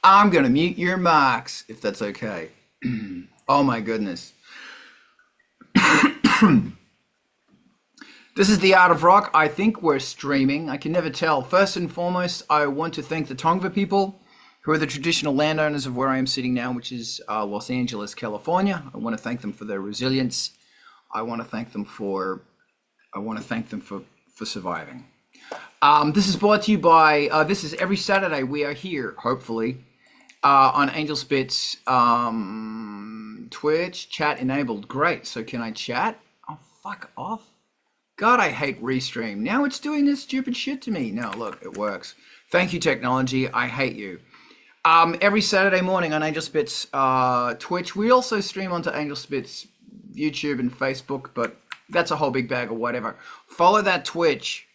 I'm gonna mute your mics if that's okay. Oh my goodness. This is the Art of Rock. I think we're streaming. I can never tell. First and foremost, I want to thank the Tongva people, who are the traditional landowners of where I am sitting now, which is Los Angeles, California. I want to thank them for their resilience. I want to thank them for surviving. This is brought to you by, this is every Saturday we are here, hopefully, on Angelspit's Twitch, chat enabled. Great, so can I chat? Oh, fuck off. God, I hate Restream. Now it's doing this stupid shit to me. No, look, it works. Thank you, technology. I hate you. Every Saturday morning on Angelspit's Twitch. We also stream onto Angelspit's YouTube and Facebook, but that's a whole big bag of whatever. Follow that Twitch.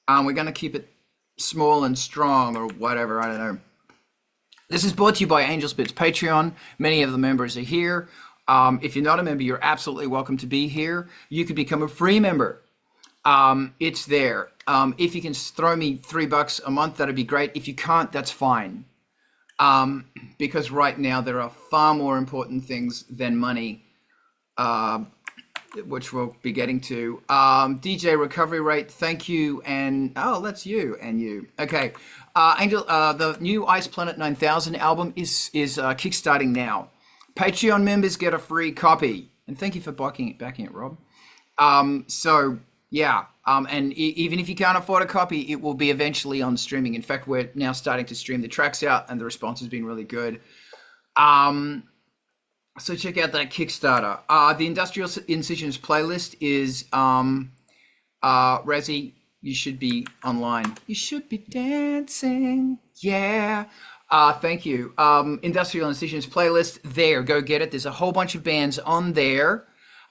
We're going to keep it small and strong or whatever. I don't know. This is brought to you by Angelspit's Patreon. Many of the members are here. If you're not a member, you're absolutely welcome to be here. You could become a free member. It's there. If you can throw me $3 a month, that'd be great. If you can't, that's fine. Because right now there are far more important things than money, which we'll be getting to. DJ Recovery Rate, thank you. And oh, that's you and you. Okay. Angel, the new Ice Planet 9000 album is kickstarting now. Patreon members get a free copy. And thank you for backing it, Rob. So yeah, and even if you can't afford a copy, it will be eventually on streaming. In fact, we're now starting to stream the tracks out, and the response has been really good. So check out that Kickstarter. The Industrial Incisions playlist is Razi. You should be online. You should be dancing. Yeah. Thank you. Industrial Incisions playlist. There, go get it. There's a whole bunch of bands on there.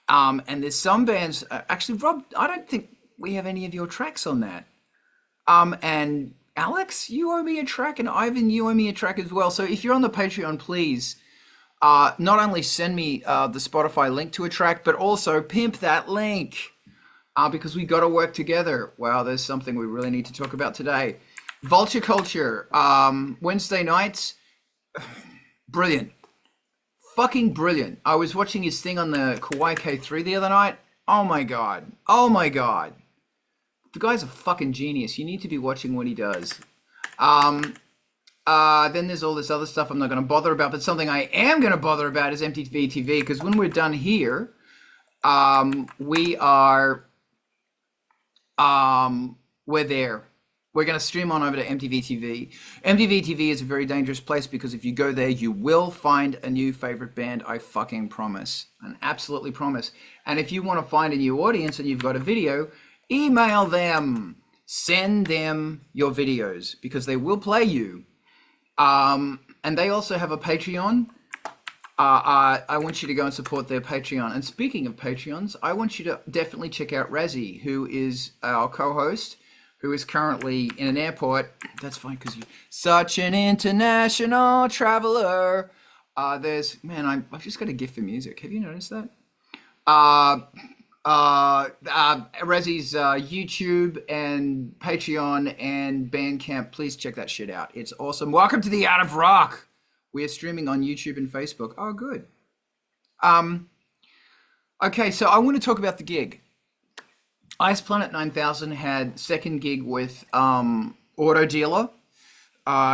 And there's some bands, actually, Rob, I don't think we have any of your tracks on that. And Alex, you owe me a track, and Ivan, you owe me a track as well. So if you're on the Patreon, please, not only send me the Spotify link to a track, but also pimp that link, because we got to work together. Wow, there's something we really need to talk about today. Vulture Culture, Wednesday nights, brilliant. Fucking brilliant. I was watching his thing on the Kawaii K3 the other night. Oh my god. Oh my god. The guy's a fucking genius. You need to be watching what he does. Then there's all this other stuff I'm not going to bother about, but something I am going to bother about is MTV TV, because when we're done here, we're there. We're going to stream on over to MTV TV. MTV TV is a very dangerous place, because if you go there, you will find a new favorite band. I fucking promise. I absolutely promise. And if you want to find a new audience and you've got a video, email them. Send them your videos, because they will play you. And they also have a Patreon. I want you to go and support their Patreon. And speaking of Patreons, I want you to definitely check out Razi, who is our co-host, who is currently in an airport. That's fine, because you're such an international traveler. There's, man, I've just got a gift for music. Have you noticed that? Razi's YouTube and Patreon and Bandcamp. Please check that shit out. It's awesome. Welcome to the Art of Rock. We are streaming on YouTube and Facebook. Oh, good. Okay, so I want to talk about the gig. Ice Planet 9000 had second gig with Auto Dealer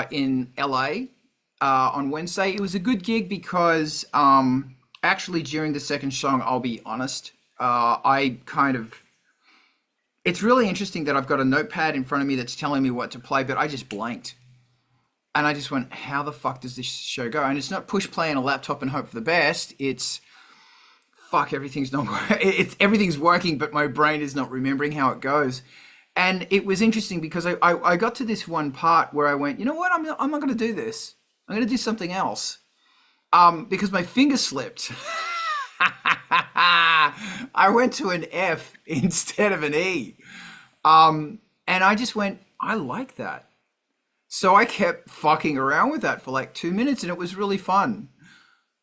in LA on Wednesday. It was a good gig because actually during the second song, I'll be honest, it's really interesting that I've got a notepad in front of me that's telling me what to play, but I just blanked. And I just went, how the fuck does this show go? And it's not push play on a laptop and hope for the best. It's fuck, everything's working, but my brain is not remembering how it goes. And it was interesting because I got to this one part where I went, you know what? I'm not going to do this. I'm going to do something else. Because my finger slipped. I went to an F instead of an E. And I just went, I like that. So I kept fucking around with that for like 2 minutes, and it was really fun.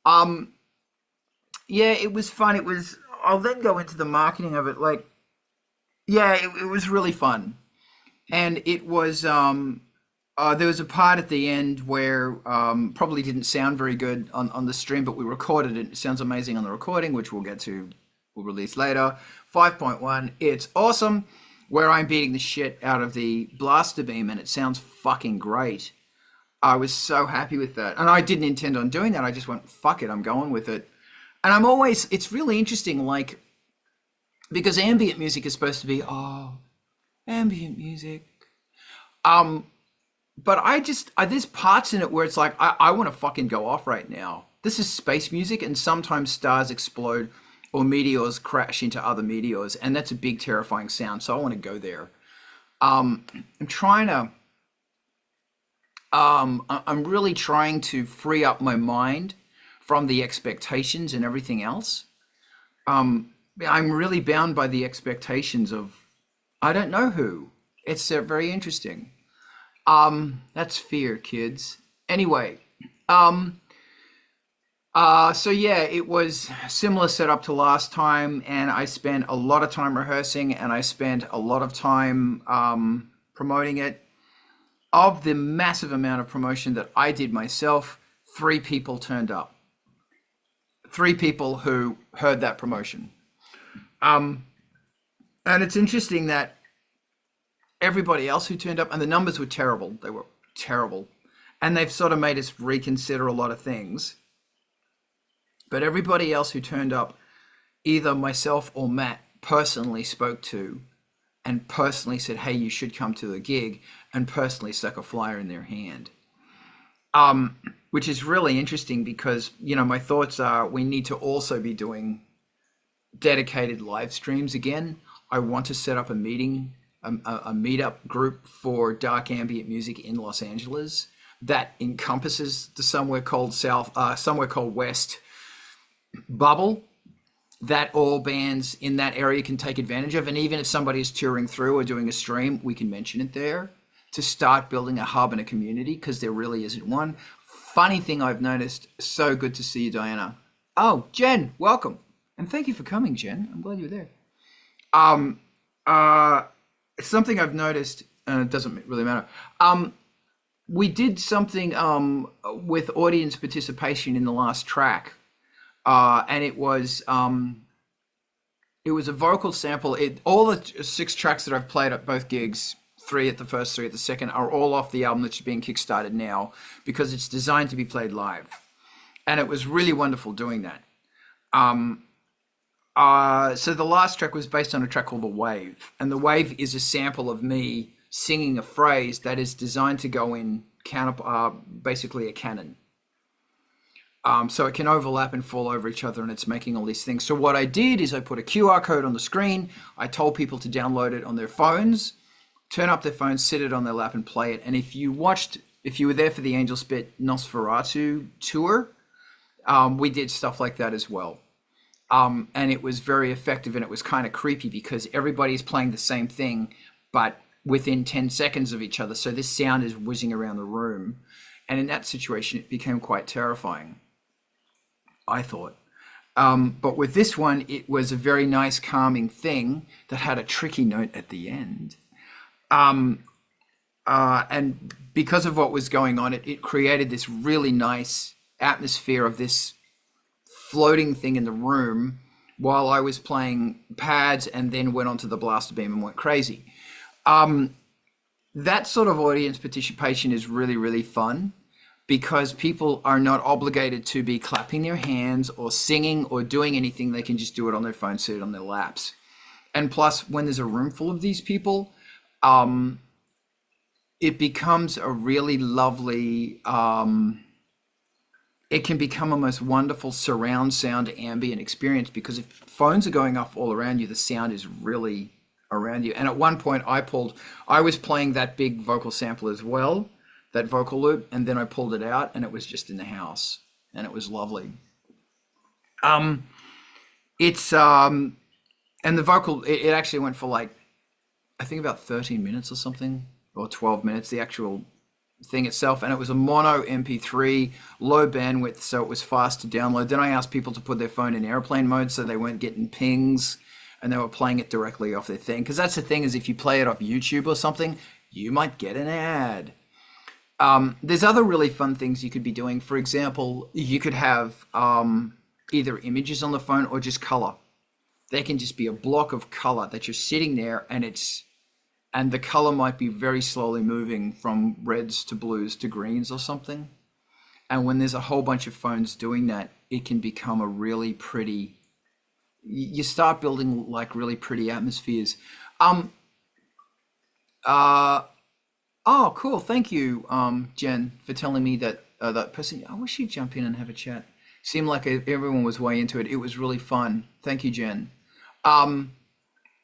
Yeah, it was fun. I'll then go into the marketing of it. Like, yeah, it was really fun. And it was, There was a part at the end where probably didn't sound very good on the stream, but we recorded it. It sounds amazing on the recording, which we'll get to, we'll release later. 5.1, it's awesome, where I'm beating the shit out of the blaster beam, and it sounds fucking great. I was so happy with that. And I didn't intend on doing that. I just went, fuck it, I'm going with it. And I'm always, it's really interesting, like, because ambient music is supposed to be, oh, ambient music. But there's parts in it where it's like, I want to fucking go off right now. This is space music, and sometimes stars explode or meteors crash into other meteors, and that's a big, terrifying sound, so I want to go there. I'm really trying to free up my mind from the expectations and everything else. I'm really bound by the expectations of, I don't know who. It's very interesting. That's fear, kids. Anyway, so yeah, it was similar setup to last time, and I spent a lot of time rehearsing, and I spent a lot of time promoting it. Of the massive amount of promotion that I did myself, 3 people turned up. 3 people who heard that promotion. And it's interesting that everybody else who turned up, and the numbers were terrible. They were terrible. And they've sort of made us reconsider a lot of things. But everybody else who turned up, either myself or Matt personally spoke to and personally said, hey, you should come to the gig, and personally stuck a flyer in their hand. Which is really interesting because, you know, my thoughts are we need to also be doing dedicated live streams again. I want to set up a meeting, a meetup group for Dark Ambient music in Los Angeles that encompasses the Somewhere Cold West bubble that all bands in that area can take advantage of. And even if somebody is touring through or doing a stream, we can mention it there to start building a hub and a community, because there really isn't one. Funny thing I've noticed, so good to see you, Diana. Oh, Jen, welcome. And thank you for coming, Jen. I'm glad you're there. Something I've noticed, and it doesn't really matter. We did something with audience participation in the last track. And it was a vocal sample. All the 6 tracks that I've played at both gigs, 3 at the first, 3 at the second, are all off the album that's being kickstarted now, because it's designed to be played live. And it was really wonderful doing that. So the last track was based on a track called The Wave. And The Wave is a sample of me singing a phrase that is designed to go in basically a canon. So it can overlap and fall over each other, and it's making all these things. So what I did is I put a QR code on the screen. I told people to download it on their phones, turn up their phones, sit it on their lap and play it. And if you were there for the Angelspit Nosferatu tour, we did stuff like that as well. And it was very effective, and it was kind of creepy because everybody's playing the same thing, but within 10 seconds of each other. So this sound is whizzing around the room. And in that situation, it became quite terrifying, I thought. But with this one, it was a very nice, calming thing that had a tricky note at the end. And because of what was going on, it created this really nice atmosphere of this floating thing in the room while I was playing pads, and then went onto the blaster beam and went crazy. That sort of audience participation is really, really fun, because people are not obligated to be clapping their hands or singing or doing anything. They can just do it on their phone, sit it on their laps. And plus, when there's a room full of these people, it becomes a really lovely, it can become a most wonderful surround sound ambient experience, because if phones are going off all around you, the sound is really around you. And at one point I was playing that big vocal sample as well, that vocal loop, and then I pulled it out and it was just in the house, and it was lovely. And the vocal, it actually went for like, I think about 13 minutes or something, or 12 minutes, the actual thing itself. And it was a mono MP3, low bandwidth, so it was fast to download. Then I asked people to put their phone in airplane mode so they weren't getting pings, and they were playing it directly off their thing. Because that's the thing, is if you play it off YouTube or something, you might get an ad. There's other really fun things you could be doing. For example, you could have either images on the phone or just color. They can just be a block of color that you're sitting there, and the color might be very slowly moving from reds to blues to greens or something. And when there's a whole bunch of phones doing that, it can become a really pretty. You start building like really pretty atmospheres. Um. Uh. Oh, cool. Thank you, Jen, for telling me that that person. I wish you'd jump in and have a chat. Seemed like everyone was way into it. It was really fun. Thank you, Jen. Um,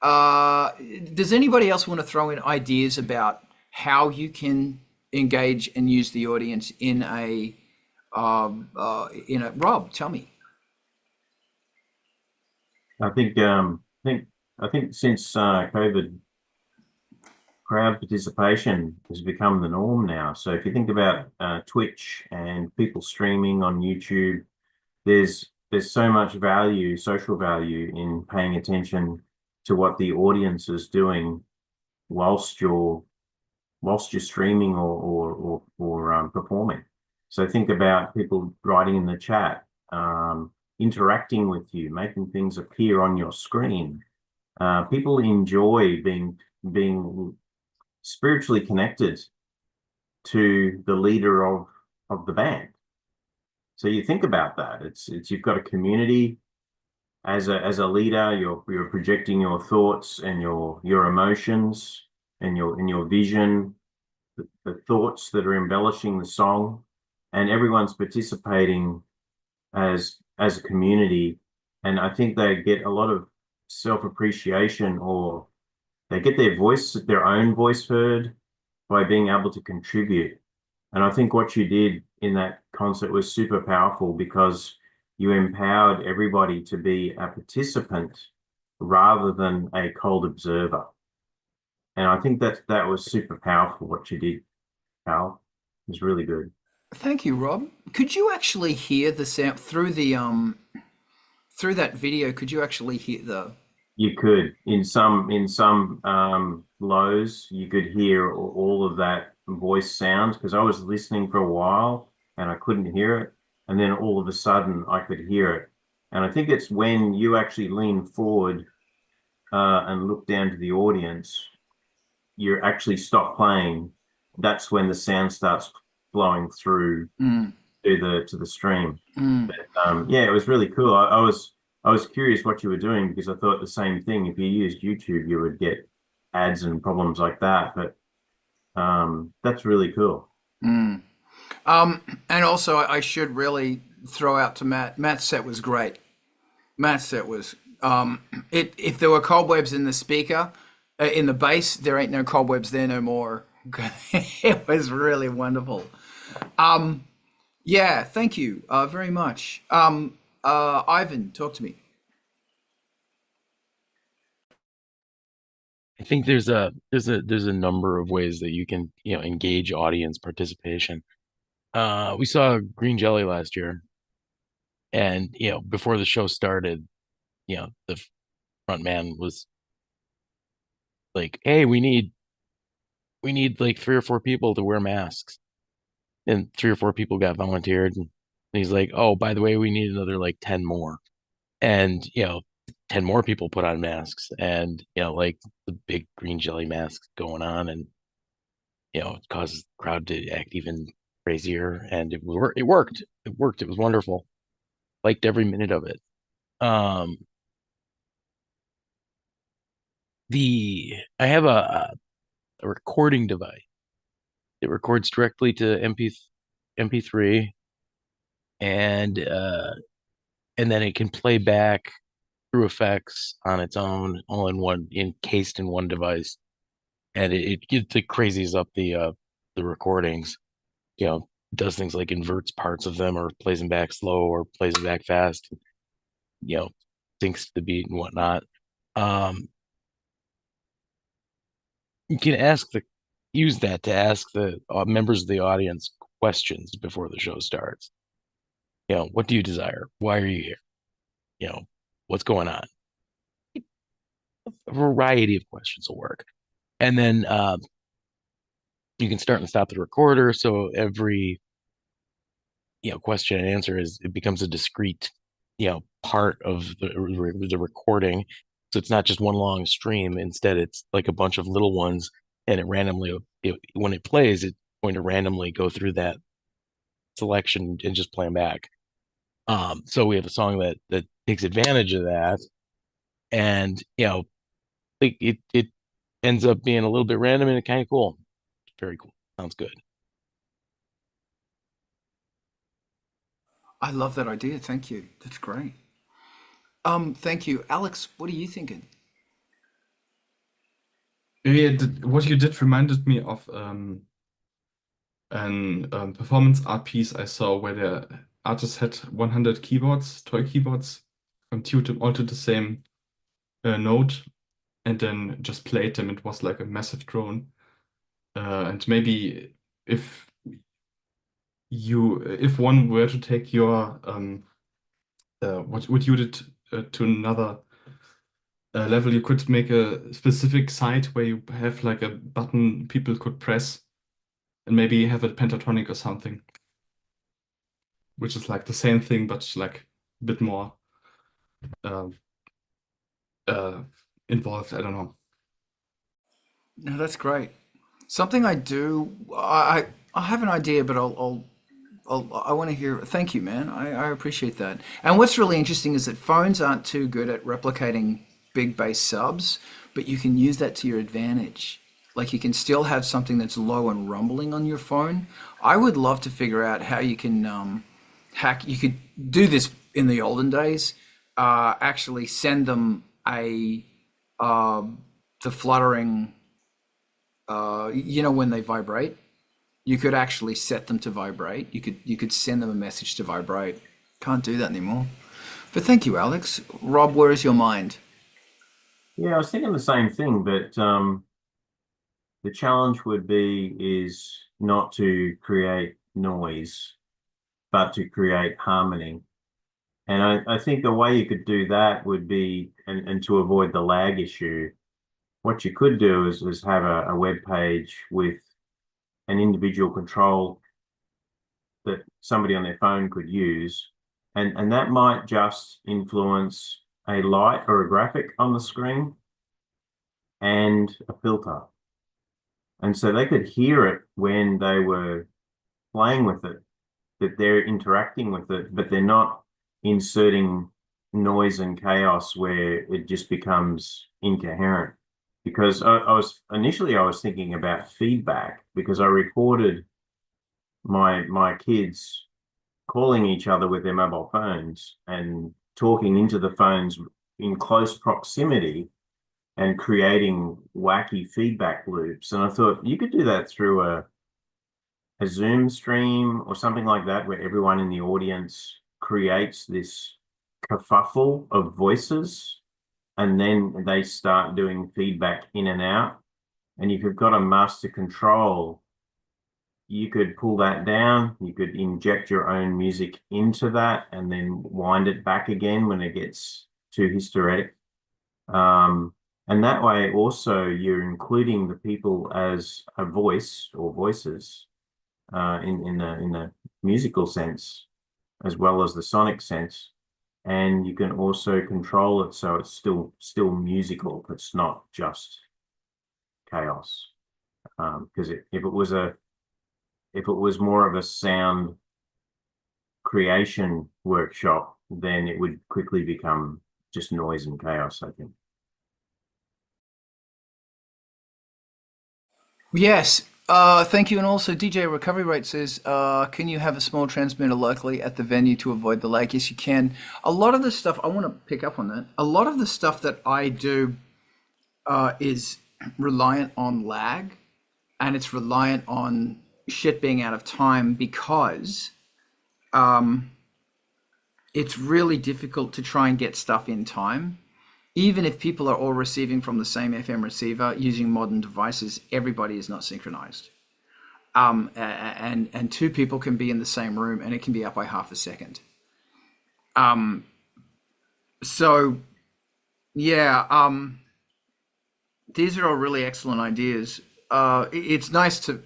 uh, does anybody else want to throw in ideas about how you can engage and use the audience in a Rob? Tell me. I think I think since COVID, crowd participation has become the norm now. So if you think about Twitch and people streaming on YouTube, there's so much value, social value in paying attention to what the audience is doing whilst you're whilst you're streaming or performing. So think about people writing in the chat, interacting with you, making things appear on your screen. People enjoy being spiritually connected to the leader of the band. So you think about that. It's you've got a community as a leader. You're projecting your thoughts and your emotions and your vision, the thoughts that are embellishing the song, and everyone's participating as a community. And I think they get a lot of self-appreciation, or they get their own voice heard by being able to contribute. And I think what you did in that concert was super powerful because you empowered everybody to be a participant rather than a cold observer. And I think that was super powerful what you did, Carl. It was really good. Thank you, Rob. Could you actually hear the sound through that video? Could you actually hear the? You could in some lows you could hear all of that voice sound because I was listening for a while and I couldn't hear it, and then all of a sudden I could hear it. And I think it's when you actually lean forward and look down to the audience, you actually stop playing. That's when the sound starts flowing through Mm, to the stream. mm. But yeah, it was really cool. I was curious what you were doing because I thought the same thing. If you used YouTube, you would get ads and problems like that. But that's really cool. Mm. And also, I should really throw out to Matt. Matt's set was great. Matt's set was. It if there were cobwebs in the speaker, in the bass, there ain't no cobwebs there no more. It was really wonderful. Yeah, thank you very much. Ivan, talk to me. I think there's a number of ways that you can, engage audience participation. We saw Green Jelly last year, and before the show started, the front man was like, "Hey, we need like 3 or 4 people to wear masks," and 3 or 4 people got volunteered, and he's like, "Oh, by the way, we need another like 10 more," and 10 more people put on masks, and like the big green jelly mask going on, and it causes the crowd to act even crazier, and it worked. It worked. It was wonderful. Liked every minute of it. Um, the I have a recording device. It records directly to MP3, and then it can play back through effects on its own, all in one, encased in one device, and it crazies up the recordings. Does things like inverts parts of them, or plays them back slow, or plays them back fast. You know, syncs to the beat and whatnot. Um, you can use that to ask the members of the audience questions before the show starts. What do you desire? Why are you here? You know, what's going on? A variety of questions will work. And then You can start and stop the recorder, so every question and answer it becomes a discrete part of the recording. So it's not just one long stream. Instead, it's like a bunch of little ones, and when it plays, it's going to randomly go through that selection and just play them back. So we have a song that takes advantage of that, and it ends up being a little bit random and kind of cool. Very cool. Sounds good. I love that idea. Thank you. That's great. Thank you, Alex. What are you thinking? Yeah, what you did reminded me of an performance art piece I saw where the artist had 100 keyboards, toy keyboards, tuned them all to the same note, and then just played them. It was like a massive drone. And maybe if one were to take your what you did to another level, you could make a specific site where you have like a button people could press, and maybe have a pentatonic or something, which is like the same thing but like a bit more uh, involved. I don't know. No, that's great. Something I do. I have an idea, but I want to hear. Thank you, man. I appreciate that. And what's really interesting is that phones aren't too good at replicating big bass subs, but you can use that to your advantage. Like you can still have something that's low and rumbling on your phone. I would love to figure out how you can hack. You could do this in the olden days. Actually, send them the fluttering. When they vibrate. You could actually set them to vibrate. You could send them a message to vibrate. Can't do that anymore. But thank you, Alex. Rob, where is your mind? Yeah, I was thinking the same thing, but the challenge would be is not to create noise, but to create harmony. And I think the way you could do that would be, and to avoid the lag issue, what you could do is have a web page with an individual control that somebody on their phone could use. And that might just influence a light or a graphic on the screen and a filter. And so they could hear it when they were playing with it, that they're interacting with it, but they're not inserting noise and chaos where it just becomes incoherent. Because I was thinking about feedback, because I recorded my kids calling each other with their mobile phones and talking into the phones in close proximity and creating wacky feedback loops. And I thought you could do that through a Zoom stream or something like that, where everyone in the audience creates this kerfuffle of voices, and then they start doing feedback in and out. And if you've got a master control, you could pull that down, you could inject your own music into that, and then wind it back again when it gets too hysteric. And that way also you're including the people as a voice or voices in the musical sense, as well as the sonic sense. And you can also control it so it's still musical. It's not just chaos. Because if it was more of a sound creation workshop, then it would quickly become just noise and chaos, I think. Yes. Thank you. And also, DJ Recovery Rate says, can you have a small transmitter locally at the venue to avoid the lag? Yes, you can. A lot of the stuff, I want to pick up on that. A lot of the stuff that I do is reliant on lag, and it's reliant on shit being out of time, because it's really difficult to try and get stuff in time. Even if people are all receiving from the same FM receiver using modern devices, everybody is not synchronized. And two people can be in the same room and it can be up by half a second. So yeah, these are all really excellent ideas. It's nice to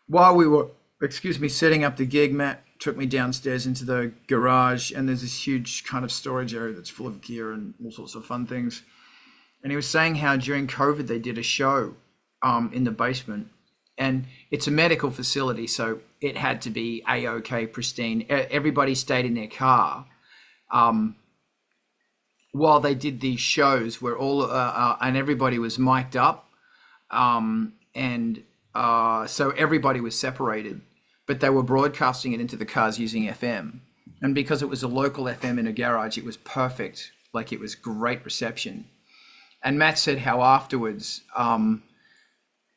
while we were, excuse me, setting up the gig, Matt took me downstairs into the garage, and there's this huge kind of storage area that's full of gear and all sorts of fun things. And he was saying how during COVID they did a show in the basement, and it's a medical facility, so it had to be A-OK, pristine. Everybody stayed in their car while they did these shows, where all and everybody was mic'd up, and so everybody was separated, but they were broadcasting it into the cars using FM. And because it was a local FM in a garage, it was perfect. Like, it was great reception. And Matt said how afterwards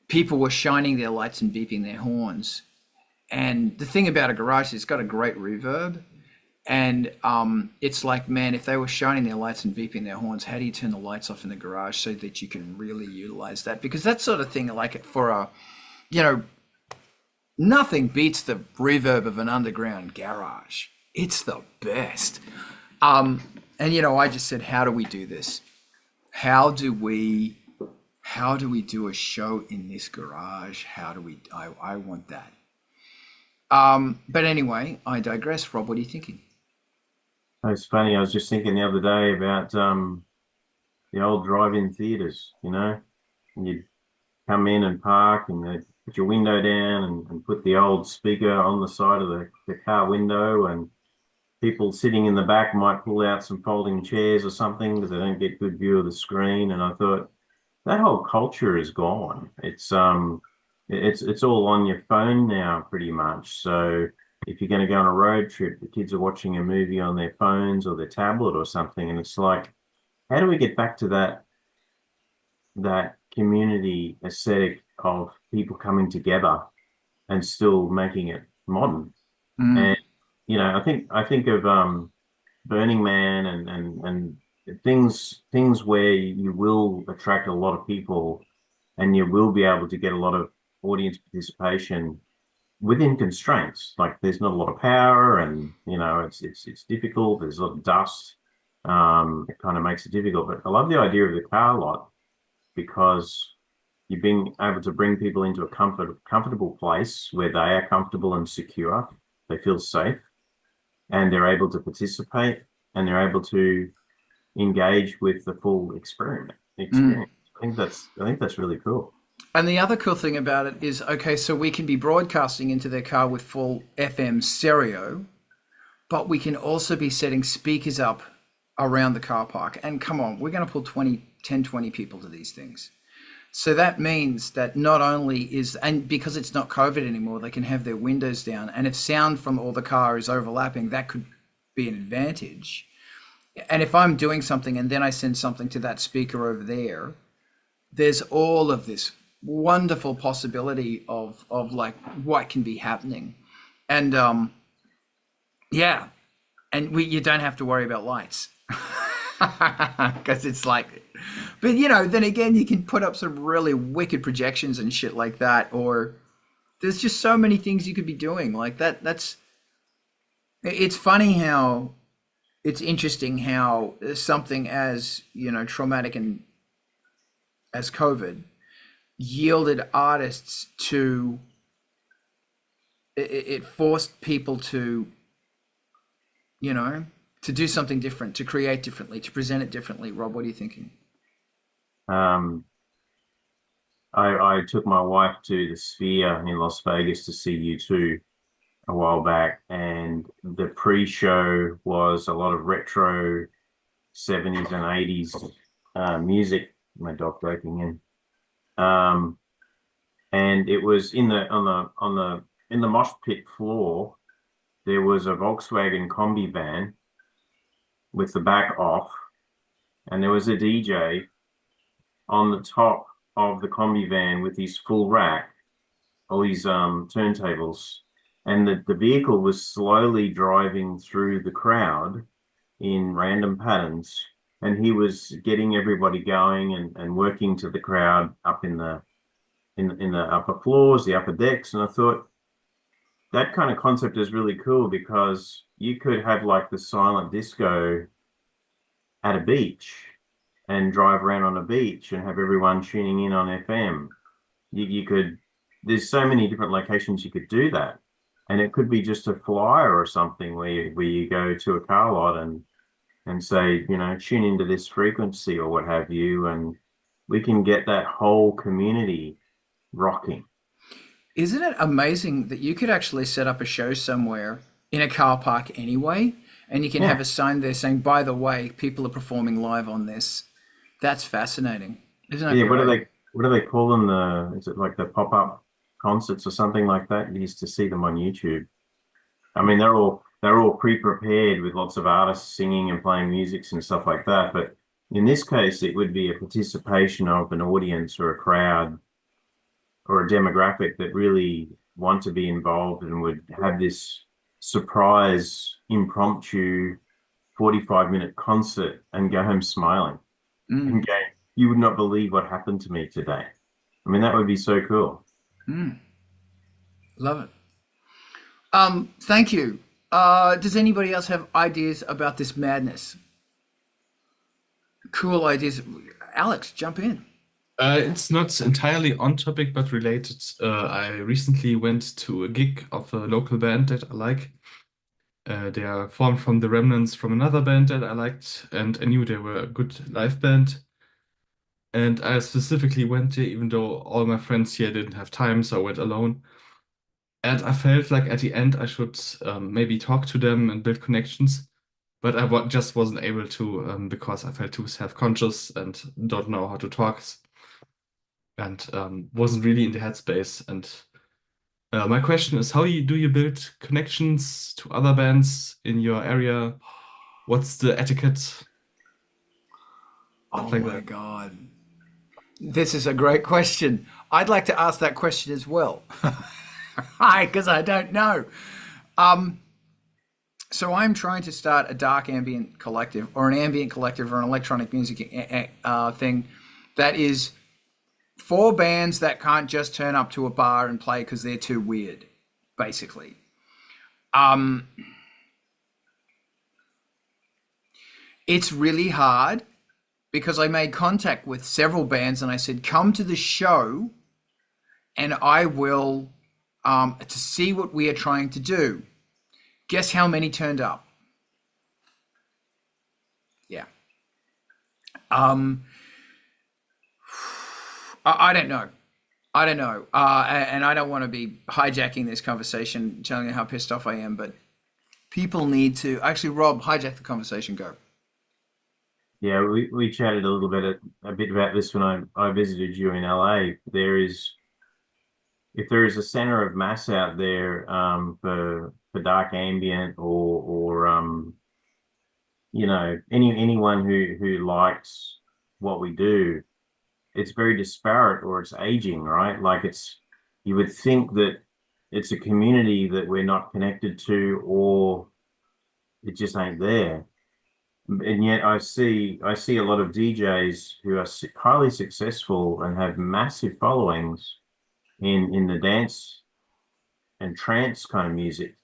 people were shining their lights and beeping their horns. And the thing about a garage is it's got a great reverb. And it's like, man, if they were shining their lights and beeping their horns, how do you turn the lights off in the garage so that you can really utilize that? Because that sort of thing, like for a, you know, nothing beats the reverb of an underground garage. It's the best. And, you know, I just said, how do we do this? How do we do a show in this garage? I want that. But anyway, I digress. Rob, what are you thinking? It's funny. I was just thinking the other day about the old drive-in theaters, you know, and you'd come in and park and they'd put your window down and put the old speaker on the side of the car window, and people sitting in the back might pull out some folding chairs or something because they don't get good view of the screen. And I thought, that whole culture is gone. It's all on your phone now, pretty much. So if you're going to go on a road trip, the kids are watching a movie on their phones or their tablet or something, and it's like, how do we get back to that community aesthetic of people coming together and still making it modern? And you know, I think of Burning Man and things where you will attract a lot of people and you will be able to get a lot of audience participation within constraints. Like, there's not a lot of power, and you know, it's difficult. There's a lot of dust. It kind of makes it difficult. But I love the idea of the car lot, because you've been able to bring people into a comfortable place where they are comfortable and secure. They feel safe, and they're able to participate, and they're able to engage with the full experience. I think that's really cool. And the other cool thing about it is, okay, so we can be broadcasting into their car with full FM stereo, but we can also be setting speakers up around the car park. And come on, we're going to pull 10, 20 people to these things. So that means that not only and because it's not COVID anymore, they can have their windows down. And if sound from all the car is overlapping, that could be an advantage. And if I'm doing something and then I send something to that speaker over there, there's all of this wonderful possibility of like what can be happening. And yeah, and you don't have to worry about lights because it's like, but you know, then again, you can put up some really wicked projections and shit like that, or there's just so many things you could be doing like that. It's funny how it's interesting how something as, you know, traumatic and as COVID yielded artists to, it forced people to, you know, to do something different, to create differently, to present it differently. Rob, what are you thinking? I took my wife to the Sphere in Las Vegas to see U2 a while back, and the pre-show was a lot of retro 70s and 80s music. My dog breaking in. And it was in the mosh pit floor, there was a Volkswagen combi van with the back off, and there was a DJ on the top of the combi van with his full rack, all these turntables, and the vehicle was slowly driving through the crowd in random patterns, and he was getting everybody going and working to the crowd up in the upper floors, the upper decks. And I thought that kind of concept is really cool, because you could have like the silent disco at a beach and drive around on a beach and have everyone tuning in on FM. You could there's so many different locations you could do that. And it could be just a flyer or something where you go to a car lot and say, you know, tune into this frequency or what have you, and we can get that whole community rocking. Isn't it amazing that you could actually set up a show somewhere in a car park anyway, and you can have a sign there saying, by the way, people are performing live on this. That's fascinating. Isn't that Yeah, great? what do they call them? Is it like the pop-up concerts or something like that? You used to see them on YouTube. I mean, they're all pre-prepared with lots of artists singing and playing musics and stuff like that. But in this case, it would be a participation of an audience or a crowd or a demographic that really want to be involved and would have this surprise, impromptu 45-minute concert and go home smiling and go, you would not believe what happened to me today. I mean, that would be so cool. Love it. Thank you. Does anybody else have ideas about this madness? Cool ideas. Alex, jump in. It's not entirely on topic, but related. I recently went to a gig of a local band that I like. They are formed from the remnants from another band that I liked, and I knew they were a good live band. And I specifically went there, even though all my friends here didn't have time, so I went alone. And I felt like at the end I should maybe talk to them and build connections, but I just wasn't able to because I felt too self-conscious and don't know how to talk, and wasn't really in the headspace. And my question is, how do you build connections to other bands in your area? What's the etiquette? Oh Like my that. God. This is a great question. I'd like to ask that question as well. Hi, because I don't know. So I'm trying to start a dark ambient collective or an ambient collective or an electronic music thing that is for bands that can't just turn up to a bar and play because they're too weird, basically. It's really hard because I made contact with several bands and I said, come to the show and I will to see what we are trying to do. Guess how many turned up? Yeah. I don't know. I don't know. And I don't want to be hijacking this conversation, telling you how pissed off I am, but people need to actually, Rob, hijack the conversation. Go. Yeah, we chatted a bit about this when I visited you in LA. If there is a center of mass out there for dark ambient or you know, anyone who likes what we do, it's very disparate or it's aging, right? Like you would think that it's a community that we're not connected to or it just ain't there. And yet I see a lot of DJs who are highly successful and have massive followings in the dance and trance kind of music.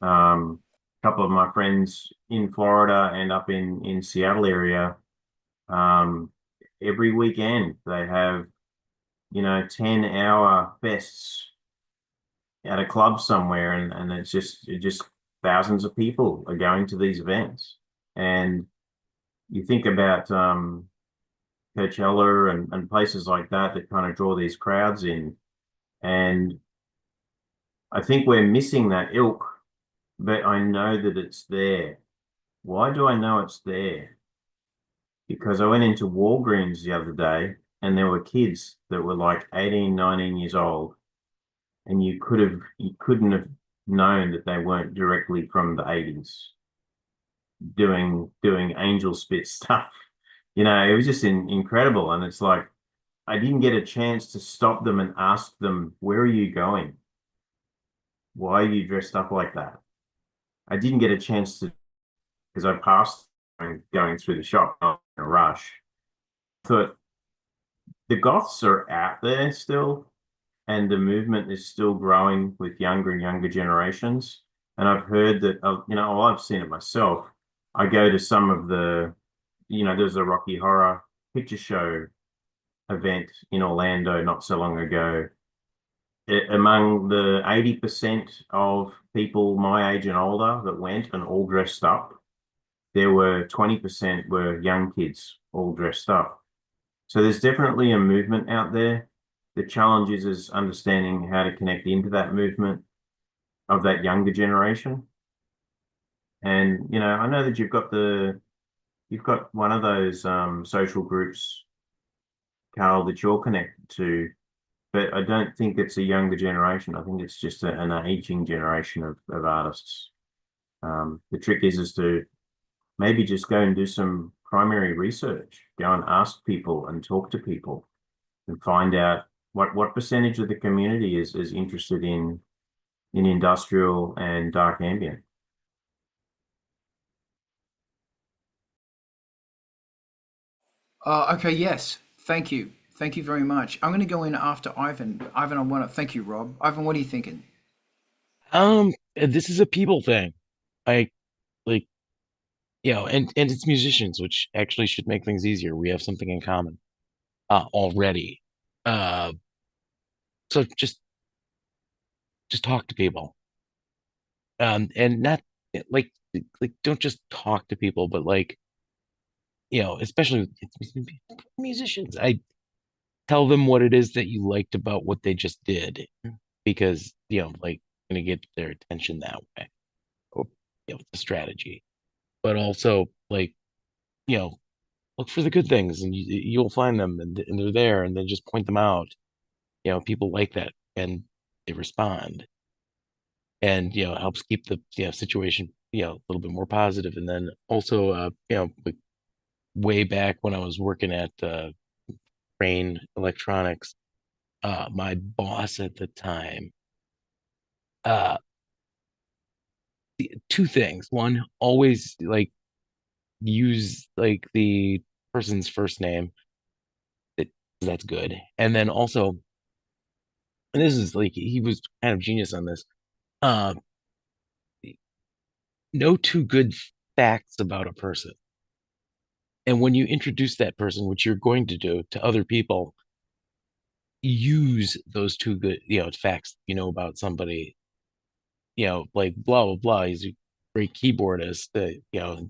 A couple of my friends in Florida and up in Seattle area, every weekend they have, you know, 10-hour fests at a club somewhere, and it's just thousands of people are going to these events. And you think about Coachella and places like that kind of draw these crowds in. And I think we're missing that ilk, but I know that it's there. Why do I know it's there? Because I went into Walgreens the other day and there were kids that were like 18, 19 years old. And you couldn't have known that they weren't directly from the 80s doing Angelspit stuff. You know, it was just incredible. And it's like, I didn't get a chance to stop them and ask them, where are you going? Why are you dressed up like that? I didn't get a chance to, because I passed going through the shop in a rush. Thought the goths are out there still, and the movement is still growing with younger and younger generations. And I've heard that, you know, I've seen it myself. I go to some of the, you know, there's a Rocky Horror picture show event in Orlando not so long ago. among the 80% of people my age and older that went and all dressed up, there were 20% were young kids all dressed up. So there's definitely a movement out there. The challenge is understanding how to connect into that movement of that younger generation. And, you know, I know that you've got one of those social groups, Carl, that you're connected to, but I don't think it's a younger generation. I think it's just an aging generation of artists. The trick is to maybe just go and do some primary research, go and ask people and talk to people and find out what percentage of the community is interested in industrial and dark ambient. Okay, yes. Thank you. Thank you very much. I'm going to go in after Ivan. Ivan, I want to thank you, Rob. Ivan, what are you thinking? This is a people thing. I like, and it's musicians, which actually should make things easier. We have something in common, already. Uh, so just talk to people. And not like don't just talk to people, but like, especially musicians. I tell them what it is that you liked about what they just did, because like, gonna get their attention that way, or the strategy. But also, like, you know look for the good things, and you'll find them, and they're there, and then just point them out. People like that, and they respond, and it helps keep the situation a little bit more positive. And then also, like, way back when I was working at Crane Electronics, my boss at the time, uh two things. One, always like use like the person's first name. that that's good. And then also, and this is like, he was kind of genius on this, uh no two good facts about a person. And when you introduce that person, which you're going to do to other people, use those two good facts about somebody. Like, blah blah blah, he's a great keyboardist, you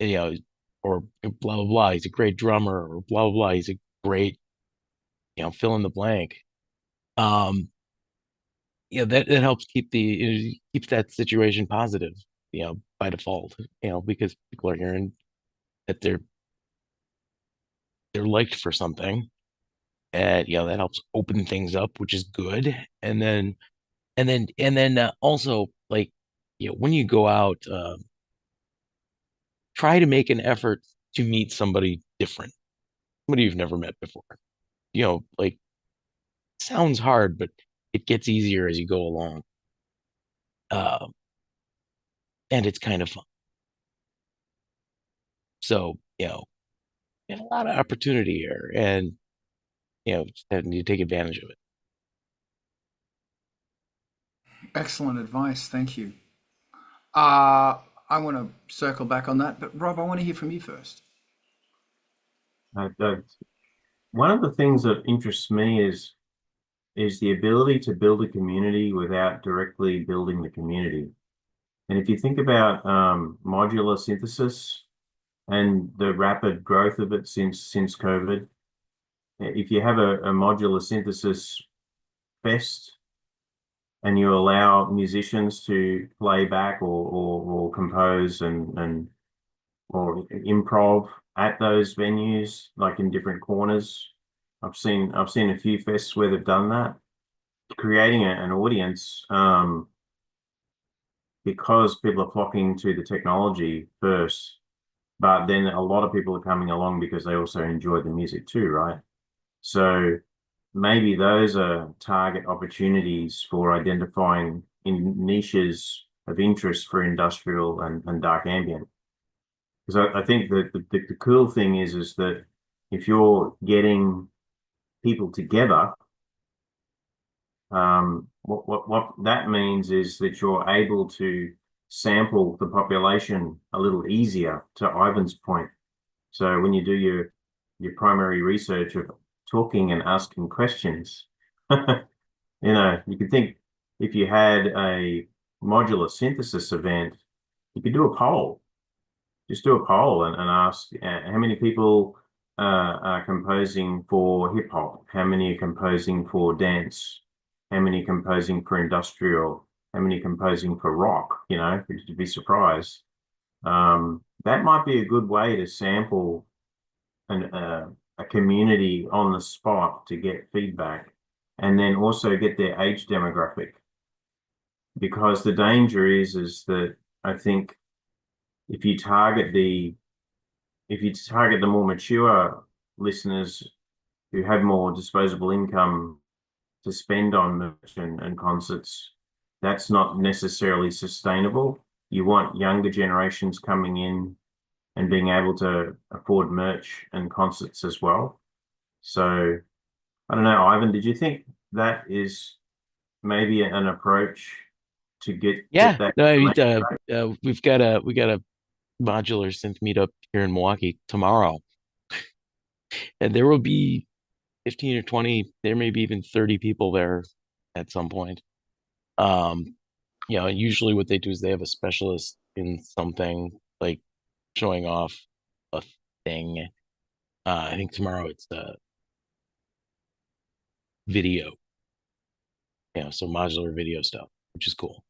know or blah blah blah, he's a great drummer, or blah blah blah, he's a great, fill in the blank. um that helps keeps that situation positive, by default, because people are hearing that they're liked for something. And that helps open things up, which is good. And then also, like, when you go out, try to make an effort to meet somebody different, somebody you've never met before. Like, sounds hard, but it gets easier as you go along. uh, and it's kind of fun. So, you have a lot of opportunity here, and just need to take advantage of it. Excellent advice. Thank you. Uh, I want to circle back on that, but Rob, I want to hear from you first. One of the things that interests me is the ability to build a community without directly building the community. And if you think about modular synthesis and the rapid growth of it since COVID, if you have a modular synthesis fest and you allow musicians to play back or compose and or improv at those venues, like in different corners. I've seen a few fests where they've done that, creating an audience, because people are flocking to the technology first, but then a lot of people are coming along because they also enjoy the music too, right? So maybe those are target opportunities for identifying in niches of interest for industrial and dark ambient. Because I think that the cool thing is that if you're getting people together, what that means is that you're able to sample the population a little easier, to Ivan's point. So when you do your primary research of talking and asking questions, You know, you could think if you had a modular synthesis event, you could do a poll. Just do a poll and ask how many people are composing for hip hop, how many are composing for dance, how many are composing for industrial, how many are composing for rock, you know, you'd be surprised. That might be a good way to sample a community on the spot to get feedback and then also get their age demographic. Because the danger is that I think if you target the more mature listeners who have more disposable income to spend on merch and concerts, that's not necessarily sustainable. You want younger generations coming in and being able to afford merch and concerts as well. So I don't know, Ivan, did you think that is maybe an approach to get Yeah, that no, I mean, information right? we got a modular synth meetup here in Milwaukee tomorrow, and there will be 15 or 20, there may be even 30 people there at some point. You know, usually what they do is they have a specialist in something, like showing off a thing. I think tomorrow it's video, you know, so modular video stuff, which is cool.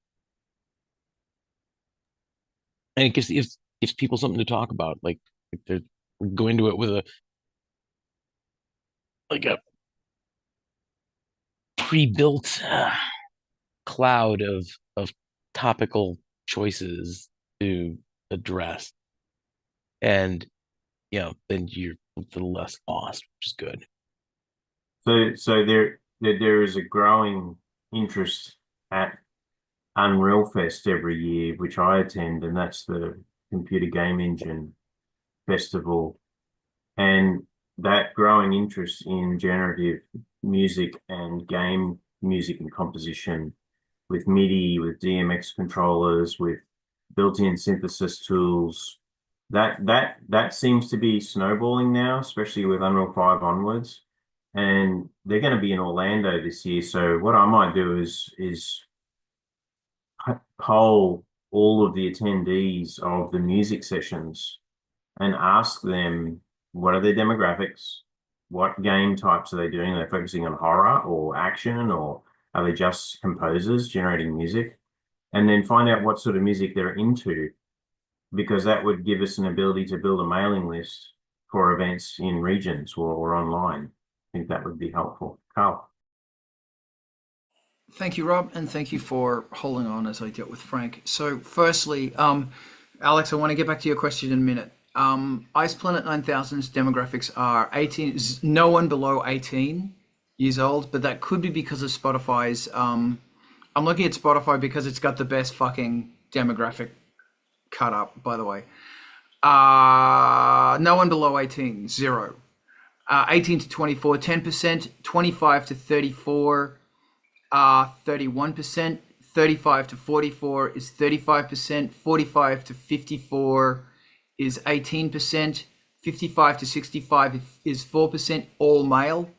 And it gives people something to talk about. Like they're going to it with a pre-built cloud of topical choices to address, and you know, then you're a little less lost, which is good. So there is a growing interest at Unreal Fest every year, which I attend, and that's the computer game engine festival. And that growing interest in generative music and game music and composition with MIDI, with DMX controllers, with built-in synthesis tools, that seems to be snowballing now, especially with Unreal 5 onwards. And they're going to be in Orlando this year. So what I might do is poll all of the attendees of the music sessions and ask them what are their demographics, what game types are they doing? Are they focusing on horror or action, or are they just composers generating music? And then find out what sort of music they're into, because that would give us an ability to build a mailing list for events in regions or online. I think that would be helpful. Carl. Thank you, Rob, and thank you for holding on as I dealt with Frank. So, firstly, Alex, I want to get back to your question in a minute. Ice Planet 9000's demographics are 18, no one below 18 years old, but that could be because of Spotify's. I'm looking at Spotify because it's got the best fucking demographic cut up, by the way. No one below 18, 0. 18 to 24, 10%, 25 to 34, 31%, 35 to 44 is 35%, 45 to 54 is 18%, 55 to 65 is 4%, all male,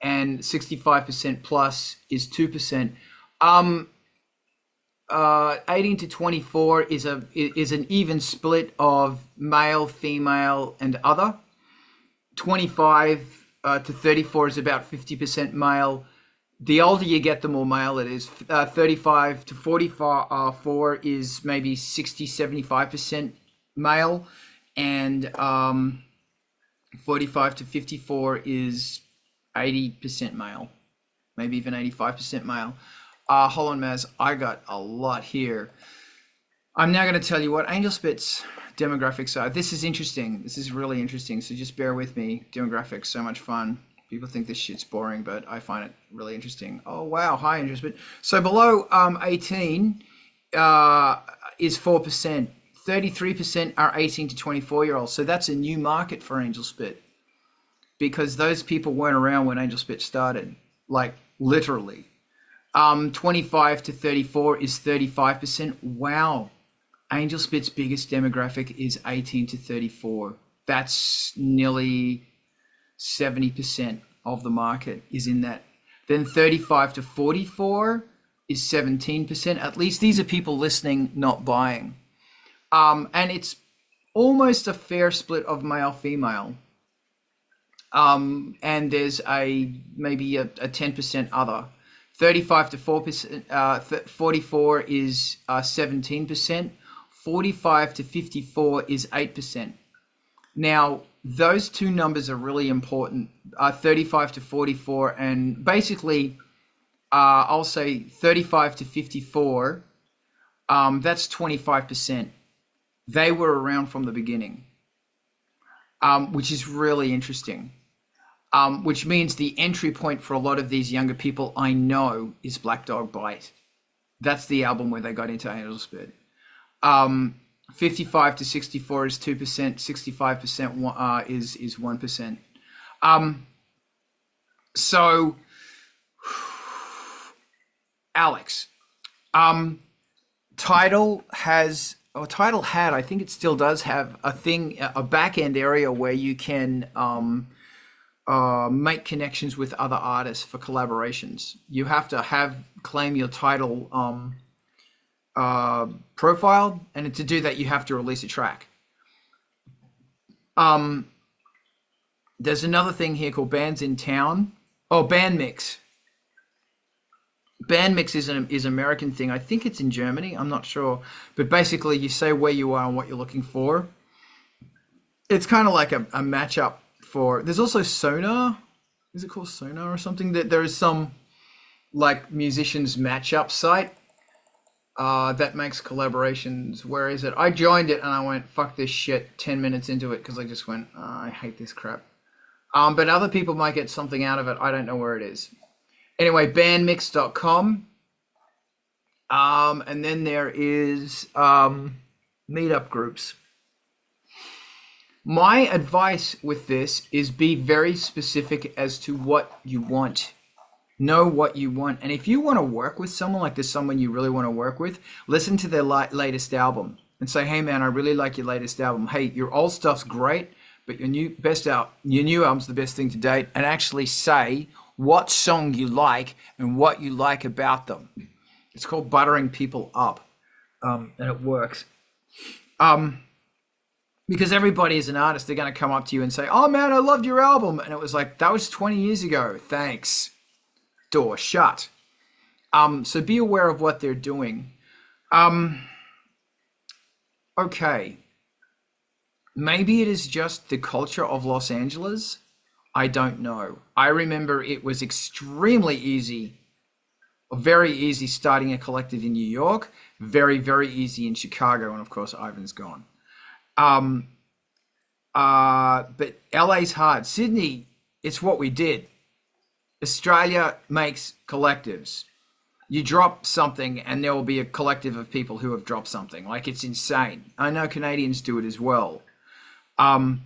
and 65% plus is 2%. 18 to 24 is an even split of male, female, and other. 25 to 34 is about 50% male. The older you get, the more male it is. 35 to 44 is maybe 60, 75% male. And 45 to 54 is 80% male, maybe even 85% male. Hold on, Maz, I got a lot here. I'm now going to tell you what Angelspit's demographics are. This is interesting. This is really interesting. So just bear with me. Demographics, so much fun. People think this shit's boring, but I find it really interesting. Oh, wow. Hi, Angelspit. So below 18 is 4%. 33% are 18 to 24-year-olds. So that's a new market for Angelspit, because those people weren't around when Angelspit started, like literally. 25 to 34 is 35%. Wow. Angelspit's biggest demographic is 18 to 34. That's nearly 70% of the market is in that. Then 35 to 44 is 17%. At least these are people listening, not buying. And it's almost a fair split of male female. And there's maybe a 10% other. 35 to 4%, 44 is 17%. 45 to 54 is 8%. Now, those two numbers are really important, 35 to 44, and basically, I'll say 35 to 54, that's 25%. They were around from the beginning, which is really interesting, which means the entry point for a lot of these younger people I know is Black Dog Bite. That's the album where they got into Angelspit. 55 to 64 is 2%, 65% is 1%. So, Alex, Tidal had, I think it still does have a back end area where you can make connections with other artists for collaborations. You have to claim your Tidal profile, and to do that you have to release a track. There's another thing here called Bands in Town. Oh, Bandmix. Bandmix is an American thing. I think it's in Germany, I'm not sure, but basically you say where you are and what you're looking for. It's kind of like a matchup for, there's also Sonar. Is it called Sonar or something? That there is some like musicians matchup site that makes collaborations. Where is it? I joined it and I went, fuck this shit 10 minutes into it because I just went, oh, I hate this crap. But other people might get something out of it. I don't know where it is. Anyway, bandmix.com. And then there is meetup groups. My advice with this is be very specific as to what you want. Know what you want. And if you want to work with someone, like there's someone you really want to work with, listen to their latest album and say, hey man, I really like your latest album. Hey, your old stuff's great, but your new album's the best thing to date. And actually say what song you like and what you like about them. It's called buttering people up. And it works. Because everybody is an artist, they're going to come up to you and say, oh man, I loved your album. And it was like, that was 20 years ago. Thanks. Door shut. So be aware of what they're doing. Okay. Maybe it is just the culture of Los Angeles. I don't know. I remember it was extremely easy, very easy starting a collective in New York, very, very easy in Chicago, and of course Ivan's gone. But LA's hard. Sydney, it's what we did. Australia makes collectives. You drop something and there will be a collective of people who have dropped something. Like, it's insane. I know Canadians do it as well. Oh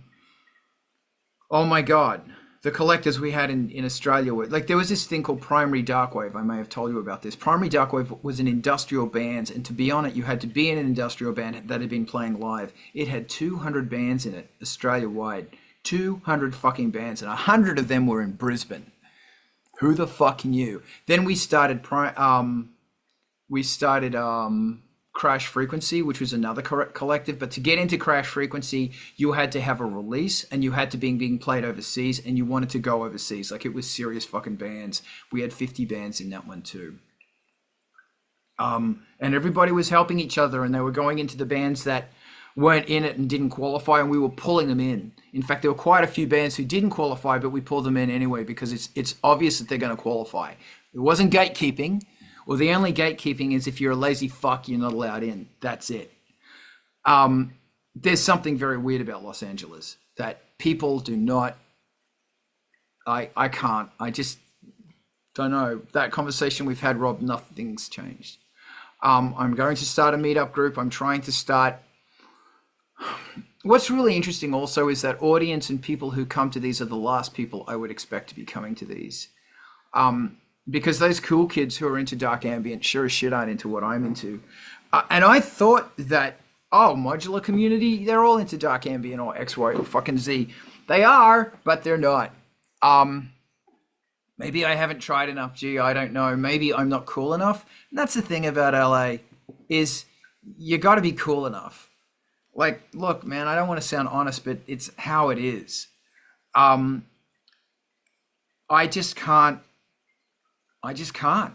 my God. The collectors we had in Australia were, like, there was this thing called Primary Darkwave. I may have told you about this. Primary Darkwave was an industrial band, and to be on it, you had to be in an industrial band that had been playing live. It had 200 bands in it, Australia-wide. 200 fucking bands, and 100 of them were in Brisbane. Who the fuck knew? Then we started Crash Frequency, which was another collective. But to get into Crash Frequency, you had to have a release, and you had to be being played overseas, and you wanted to go overseas. Like, it was serious fucking bands. We had 50 bands in that one too. And everybody was helping each other, and they were going into the bands that weren't in it and didn't qualify, and we were pulling them in. In fact, there were quite a few bands who didn't qualify, but we pulled them in anyway because it's obvious that they're going to qualify. It wasn't gatekeeping. Well, the only gatekeeping is if you're a lazy fuck, you're not allowed in. That's it. There's something very weird about Los Angeles that people do not. I can't. I just don't know. That conversation we've had, Rob, nothing's changed. I'm going to start a meetup group. I'm trying to start. What's really interesting also is that audience and people who come to these are the last people I would expect to be coming to these. Because those cool kids who are into Dark Ambient sure as shit aren't into what I'm into. And I thought that, modular community, they're all into Dark Ambient or X, Y, or fucking Z. They are, but they're not. Maybe I haven't tried enough. Gee, I don't know. Maybe I'm not cool enough. And that's the thing about LA is you got to be cool enough. Like, look, man, I don't want to sound honest, but it's how it is. Um, I just can't. I just can't.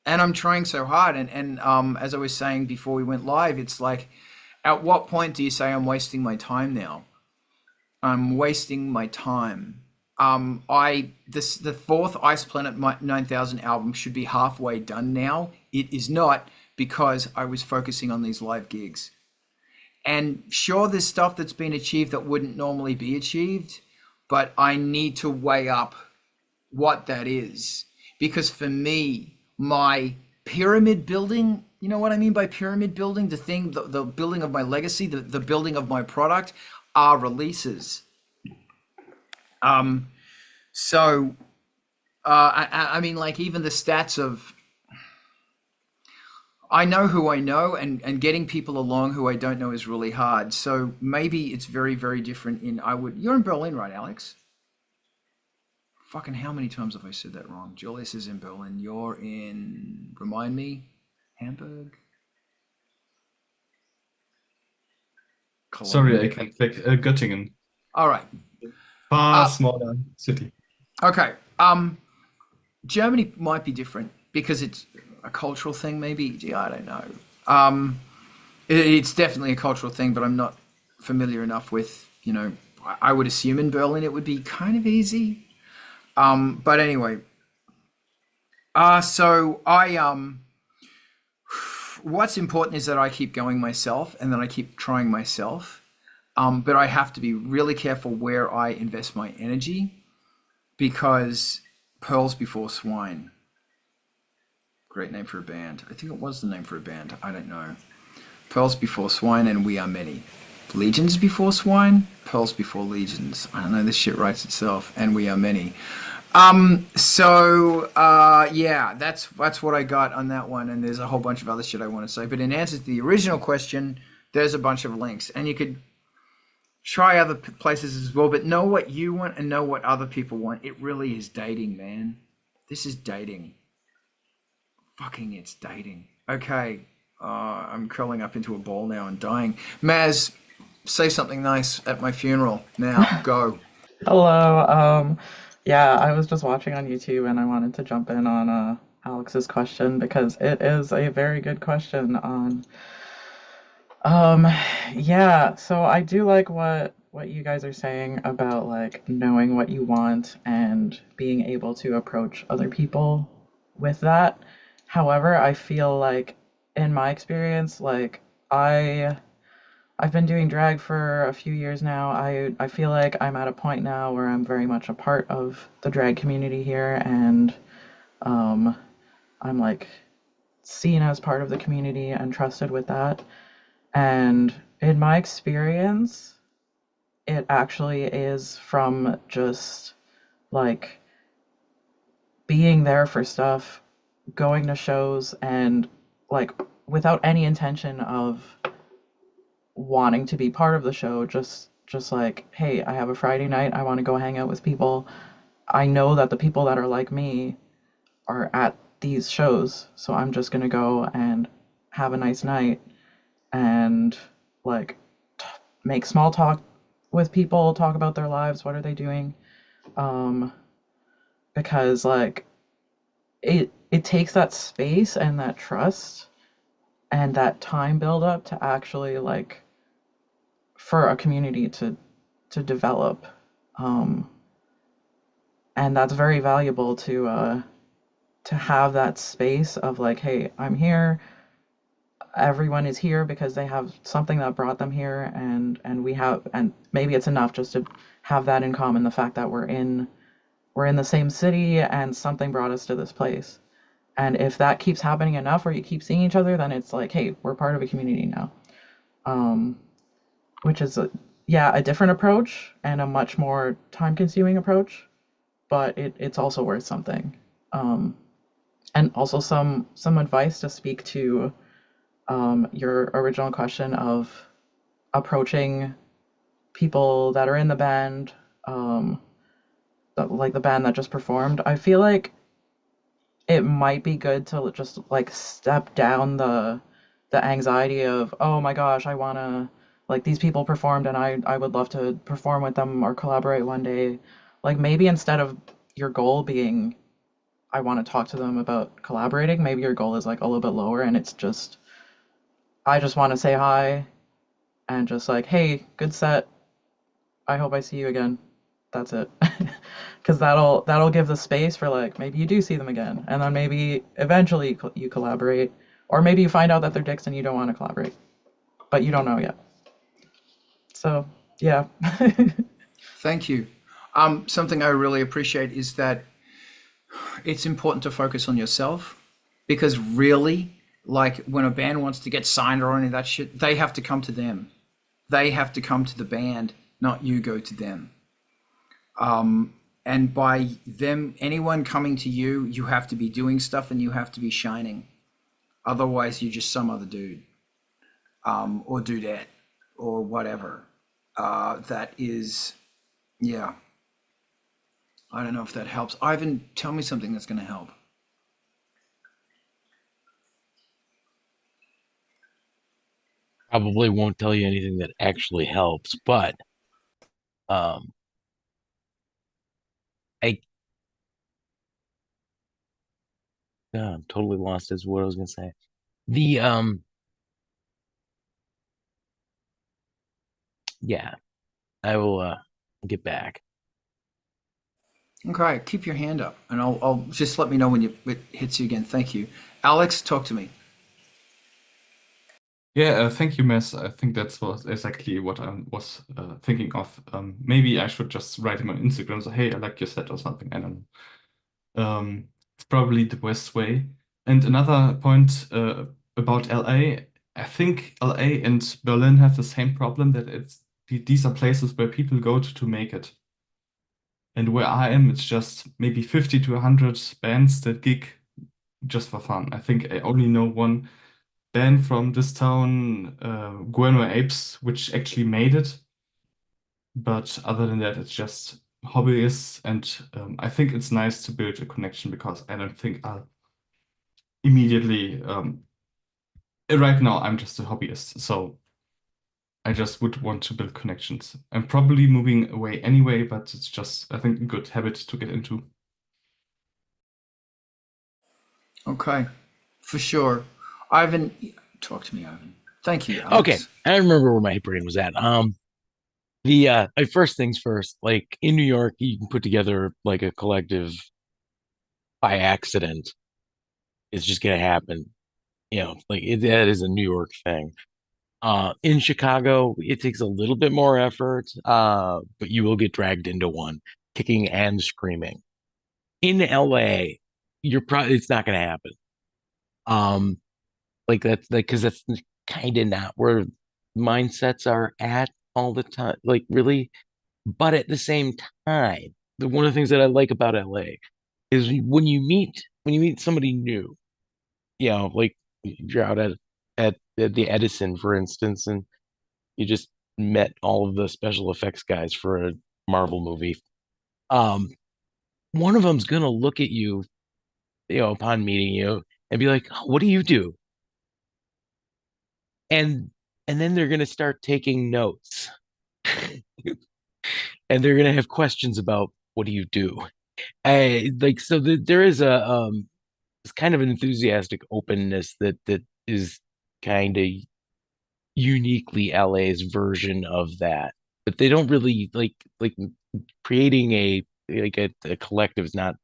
And I'm trying so hard. And as I was saying before we went live, it's like, at what point do you say I'm wasting my time now? I'm wasting my time. The fourth Ice Planet 9000 album should be halfway done now. It is not, because I was focusing on these live gigs. And sure, there's stuff that's been achieved that wouldn't normally be achieved, but I need to weigh up what that is. Because for me, my pyramid building, you know what I mean by pyramid building? The building of my legacy, the building of my product are releases. So I mean, like, even the stats of, I know who I know, and getting people along who I don't know is really hard. So maybe it's very, very different you're in Berlin, right, Alex? Fucking how many times have I said that wrong? Julius is in Berlin. You're in, remind me, Hamburg? Cologne. Sorry, I can't click. Göttingen. All right. Far smaller city. Okay. Germany might be different because it's a cultural thing, maybe. Gee, I don't know. It's definitely a cultural thing, but I'm not familiar enough with, I would assume in Berlin it would be kind of easy. But anyway, so what's important is that I keep going myself and that I keep trying myself. But I have to be really careful where I invest my energy, because pearls before swine. Great name for a band. I think it was the name for a band. I don't know. Pearls before swine and we are many. Legions before swine, pearls before legions. I don't know, this shit writes itself, and we are many. Yeah, that's what I got on that one, and there's a whole bunch of other shit I want to say. But in answer to the original question, there's a bunch of links, and you could try other places as well, but know what you want and know what other people want. It really is dating, man. This is dating. Fucking it's dating. Okay, I'm curling up into a ball now and dying. Maz, say something nice at my funeral now. Go. Hello. Yeah, I was just watching on YouTube and I wanted to jump in on Alex's question because it is a very good question on yeah, so I do like what you guys are saying about like knowing what you want and being able to approach other people with that. However, I feel like in my experience, like I've been doing drag for a few years now. I feel like I'm at a point now where I'm very much a part of the drag community here, and I'm like seen as part of the community and trusted with that. And in my experience, it actually is from just like being there for stuff, going to shows, and like without any intention of wanting to be part of the show, just like, hey, I have a Friday night, I want to go hang out with people. I know that the people that are like me are at these shows, so I'm just gonna go and have a nice night and like make small talk with people, talk about their lives, what are they doing, because like it takes that space and that trust and that time build up to actually like for a community to develop, and that's very valuable to have that space of like, hey, I'm here, everyone is here because they have something that brought them here, and we have, and maybe it's enough just to have that in common, the fact that we're in the same city and something brought us to this place. And if that keeps happening enough, or you keep seeing each other, then it's like, hey, we're part of a community now, which is a different approach and a much more time-consuming approach, but it's also worth something. And also some advice to speak to your original question of approaching people that are in the band. like the band that just performed, I feel like it might be good to just like step down the anxiety of, oh my gosh, I wanna, like, these people performed and I would love to perform with them or collaborate one day. Like maybe instead of your goal being I want to talk to them about collaborating, maybe your goal is like a little bit lower and it's just I just want to say hi and just like, hey, good set. I hope I see you again. That's it. Because that'll give the space for like maybe you do see them again, and then maybe eventually you collaborate, or maybe you find out that they're dicks and you don't want to collaborate, but you don't know yet. So yeah. Thank you. Something I really appreciate is that it's important to focus on yourself, because really, like when a band wants to get signed or any of that shit, they have to come to them. They have to come to the band, not you go to them. And by them, anyone coming to you, you have to be doing stuff and you have to be shining. Otherwise, you're just some other dude, or dudette, or whatever. That is, yeah. I don't know if that helps. Ivan, tell me something that's going to help. Probably won't tell you anything that actually helps, but um, I I'm totally lost as to what I was gonna say. The yeah, I will get back. Okay, keep your hand up, and I'll just let me know when it hits you again. Thank you, Alex. Talk to me. Yeah, thank you, Mess. I think that's was exactly what I was thinking of. Maybe I should just write him on Instagram, so hey, I like your set or something. I don't know. It's probably the best way. And another point about LA, I think LA and Berlin have the same problem that these are places where people go to make it. And where I am, it's just maybe 50 to 100 bands that gig just for fun. I think I only know one band from this town, Guano Apes, which actually made it. But other than that, it's just hobbyists. And I think it's nice to build a connection because I don't think I'll immediately, right now, I'm just a hobbyist. So I just would want to build connections. I'm probably moving away anyway, but it's just, I think, a good habit to get into. Okay, for sure. Ivan, talk to me, Ivan. Thank you, Okay, Alex. I remember where my brain was at. The first things first, like in New York, you can put together like a collective by accident. It's just gonna happen. Like that is a New York thing. In Chicago, it takes a little bit more effort, but you will get dragged into one, kicking and screaming. In LA, you're probably it's not gonna happen. Um, like that's like because that's kind of not where mindsets are at all the time. Like really, but at the same time, one of the things that I like about LA is when you meet somebody new, like you're out at the Edison, for instance, and you just met all of the special effects guys for a Marvel movie. Um, one of them's gonna look at you, upon meeting you and be like, "Oh, what do you do?" And and then they're gonna start taking notes, and they're gonna have questions about what do you do. I like so there is a it's kind of an enthusiastic openness that is kind of uniquely LA's version of that. But they don't really like creating a collective is not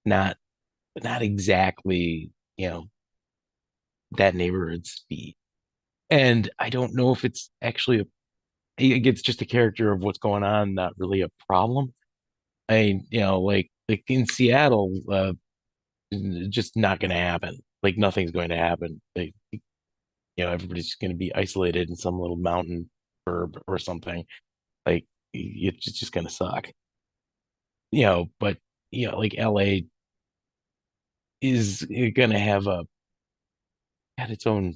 not exactly, that neighborhood speed. And I don't know if it's actually it's just a character of what's going on, not really a problem. I mean, like in Seattle, just not going to happen. Like nothing's going to happen. Everybody's going to be isolated in some little mountain burb or something. Like it's just going to suck. But like LA is going to have had its own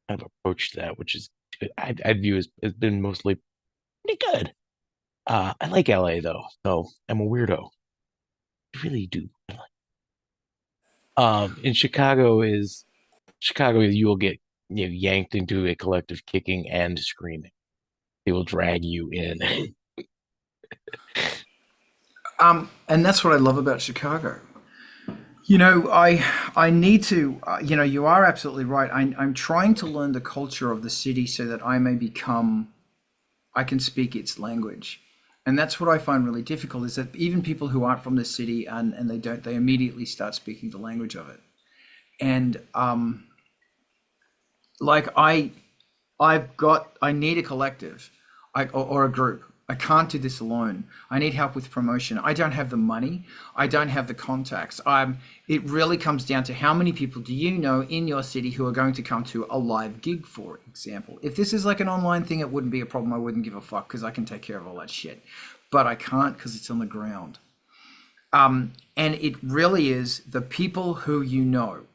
kind of approach to that, which is I view as been mostly pretty good. I like LA though, so I'm a weirdo. I really do. In Chicago, you will get yanked into a collective kicking and screaming. They will drag you in. And that's what I love about Chicago. You know, I need to. You know, you are absolutely right. I'm trying to learn the culture of the city so that I may become. I can speak its language, and that's what I find really difficult. Is that even people who aren't from the city and they don't, they immediately start speaking the language of it. And like I need a collective, or a group. I can't do this alone. I need help with promotion. I don't have the money. I don't have the contacts. It really comes down to how many people do you know in your city who are going to come to a live gig, for example. If this is like an online thing, it wouldn't be a problem. I wouldn't give a fuck because I can take care of all that shit. But I can't because it's on the ground. And it really is the people who you know.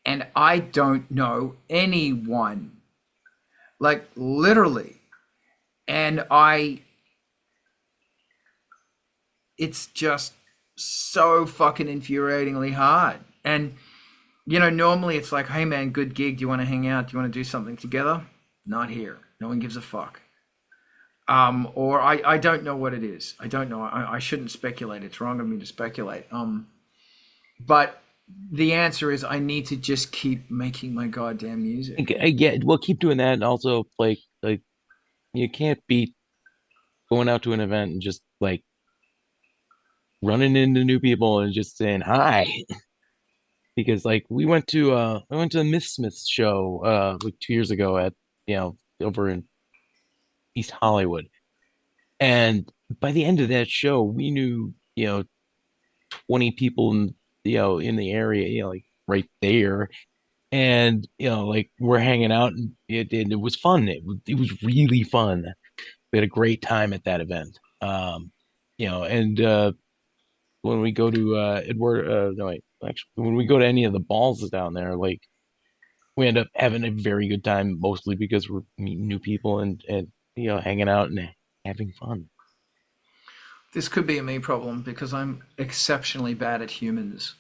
And I don't know anyone. Like literally. And it's just so fucking infuriatingly hard. And, you know, normally it's like, hey man, good gig. Do you want to hang out? Do you want to do something together? Not here. No one gives a fuck. Or I don't know what it is. I don't know. I shouldn't speculate. It's wrong of me to speculate. But the answer is I need to just keep making my goddamn music. Yeah, well, keep doing that, and also like you can't beat going out to an event and just like running into new people and just saying hi. Because like I went to the Miss Smith's show like 2 years ago at over in East Hollywood. And by the end of that show, we knew, 20 people in the area, like right there. And, like we're hanging out and it was fun. It was really fun. We had a great time at that event. And when we go to Edward, no, wait, actually, when we go to any of the balls down there, like we end up having a very good time, mostly because we're meeting new people and hanging out and having fun. This could be a me problem because I'm exceptionally bad at humans.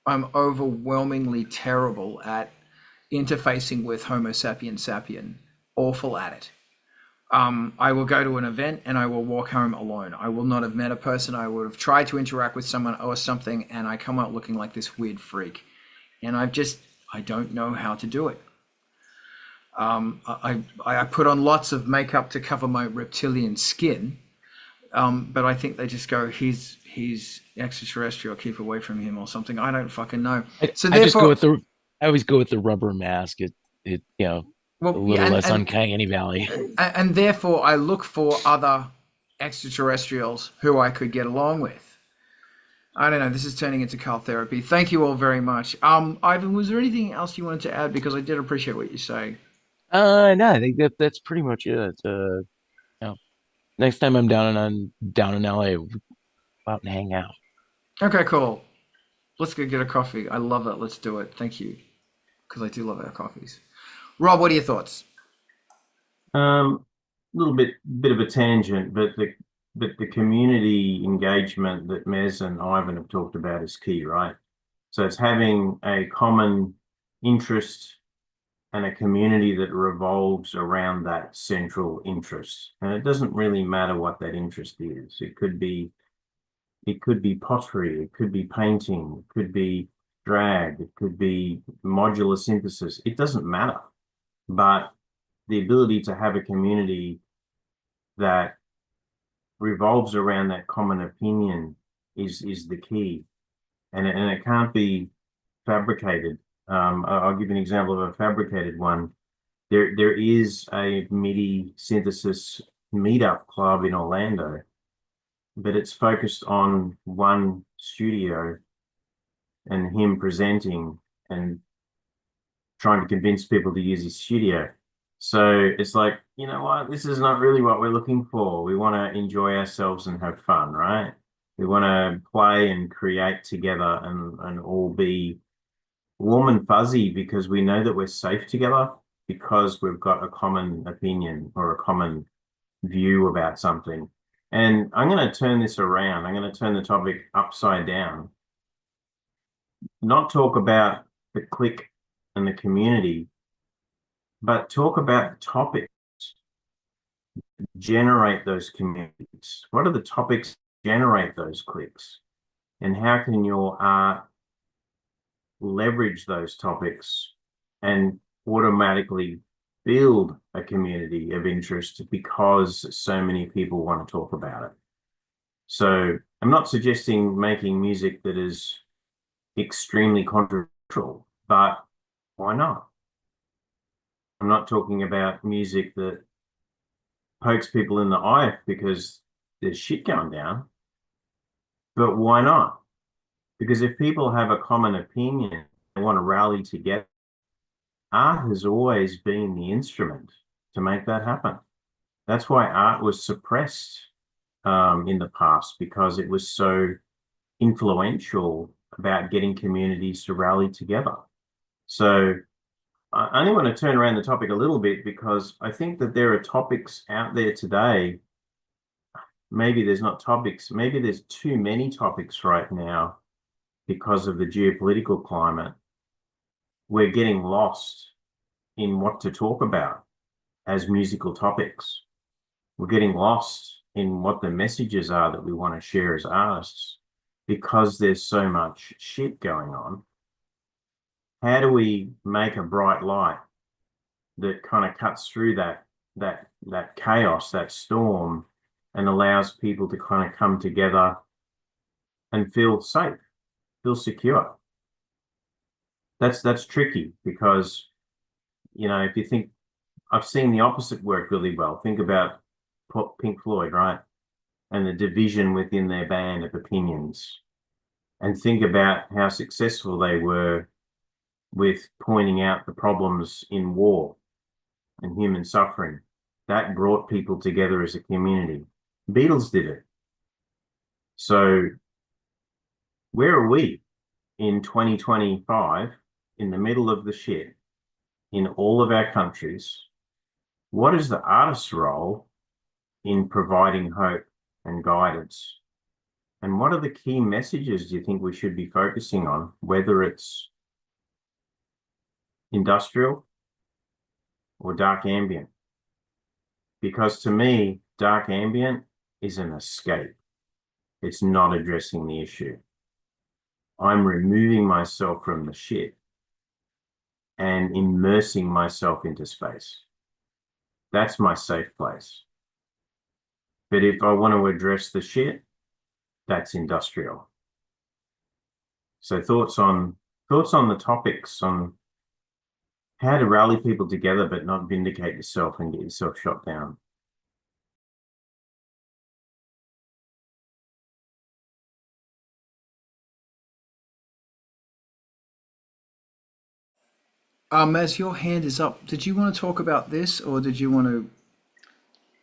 I'm overwhelmingly terrible at interfacing with Homo sapiens sapien. Awful at it. I will go to an event and I will walk home alone. I will not have met a person. I would have tried to interact with someone or something, and I come out looking like this weird freak. And I don't know how to do it. I put on lots of makeup to cover my reptilian skin, but I think they just go, he's extraterrestrial, keep away from him or something. I don't fucking know. So I just go therefore, with I always go with the rubber mask. A well, little yeah, less uncanny valley. and therefore I look for other extraterrestrials who I could get along with. I don't know. This is turning into cult therapy. Thank you all very much. Ivan, was there anything else you wanted to add? Because I did appreciate what you say. No, I think that's pretty much it. Next time I'm down in LA, we'll go out and hang out. Okay, cool. Let's go get a coffee. I love that. Let's do it. Thank you. Because I do love our coffees. Rob, what are your thoughts? Little bit of a tangent, but the community engagement that Mez and Ivan have talked about is key, right? So it's having a common interest and a community that revolves around that central interest. And it doesn't really matter what that interest is. It could be pottery, it could be painting, it could be drag, it could be modular synthesis. It doesn't matter. But the ability to have a community that revolves around that common opinion is the key. And it can't be fabricated. I'll give you an example of a fabricated one. There is a MIDI synthesis meetup club in Orlando, but it's focused on one studio and him presenting and trying to convince people to use his studio. So it's like, you know what, this is not really what we're looking for. We want to enjoy ourselves and have fun, right? We want to play and create together and all be warm and fuzzy because we know that we're safe together because we've got a common opinion or a common view about something. And I'm going to turn this around. I'm going to turn the topic upside down. Not talk about the clique and the community, but talk about the topics generate those communities. What are the topics generate those cliques? And how can your art leverage those topics and automatically build a community of interest because so many people want to talk about it? So I'm not suggesting making music that is extremely controversial, but why not? I'm not talking about music that pokes people in the eye because there's shit going down, but why not? Because if people have a common opinion, they want to rally together, art has always been the instrument to make that happen. That's why art was suppressed in the past, because it was so influential about getting communities to rally together. So I only want to turn around the topic a little bit because I think that there are topics out there today. Maybe there's not topics, maybe there's too many topics right now because of the geopolitical climate. We're getting lost in what to talk about as musical topics. We're getting lost in what the messages are that we want to share as artists because there's so much shit going on. How do we make a bright light that kind of cuts through that chaos, that storm, and allows people to kind of come together and feel safe, feel secure? That's tricky because, you know, if you think, I've seen the opposite work really well. Think about Pink Floyd, right? And the division within their band of opinions. And think about how successful they were with pointing out the problems in war and human suffering. That brought people together as a community. Beatles did it. So where are we in 2025, in the middle of the shit, in all of our countries? What is the artist's role in providing hope and guidance? And what are the key messages do you think we should be focusing on, whether it's industrial or dark ambient? Because to me, dark ambient is an escape. It's not addressing the issue. I'm removing myself from the shit and immersing myself into space. That's my safe place. But if I want to address the shit, that's industrial. So thoughts on the topics on how to rally people together but not vindicate yourself and get yourself shot down. Maz, your hand is up. Did you want to talk about this, or did you want to?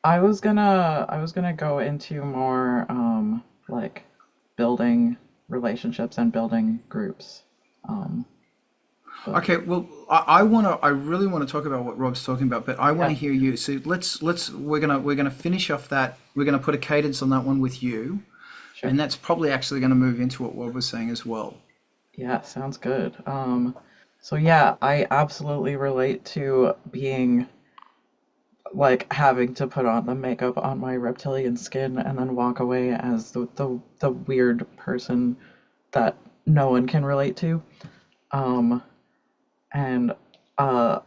I was gonna go into more like building relationships and building groups. But Okay, well, I really want to talk about what Rob's talking about, but I want to yeah, hear you. So we're gonna finish off that. We're gonna put a cadence on that one with you, sure. and that's probably actually going to move into what Rob was saying as well. Yeah, sounds good. So yeah, I absolutely relate to being like having to put on the makeup on my reptilian skin and then walk away as the weird person that no one can relate to. Um, and a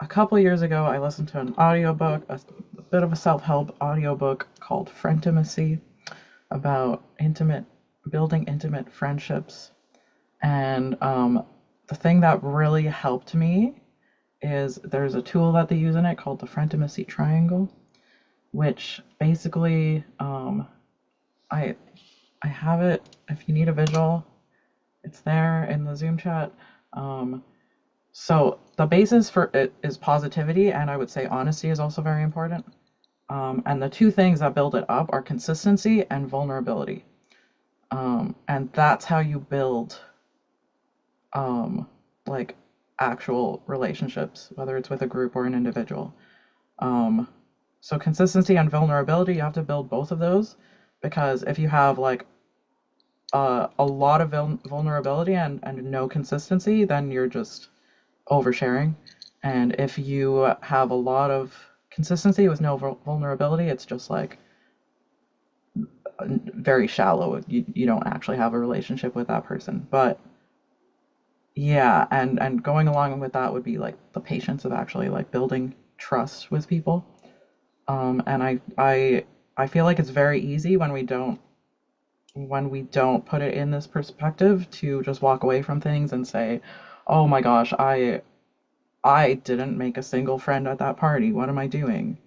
couple years ago, I listened to an audiobook, a bit of a self-help audiobook called Frientimacy about building intimate friendships. And the thing that really helped me is there's a tool that they use in it called the Frientimacy Triangle, which basically I I have it. If you need a visual, it's there in the Zoom chat. So the basis for it is positivity, and I would say honesty is also very important. And the two things that build it up are consistency and vulnerability. And that's how you build like actual relationships, whether it's with a group or an individual. So consistency and vulnerability, you have to build both of those, because if you have like a lot of vulnerability and no consistency, then you're just oversharing. And if you have a lot of consistency with no vulnerability, it's just like very shallow. You don't actually have a relationship with that person. But yeah, and going along with that would be like the patience of actually like building trust with people. And I feel like it's very easy when we don't put it in this perspective to just walk away from things and say, "Oh my gosh, I didn't make a single friend at that party. What am I doing?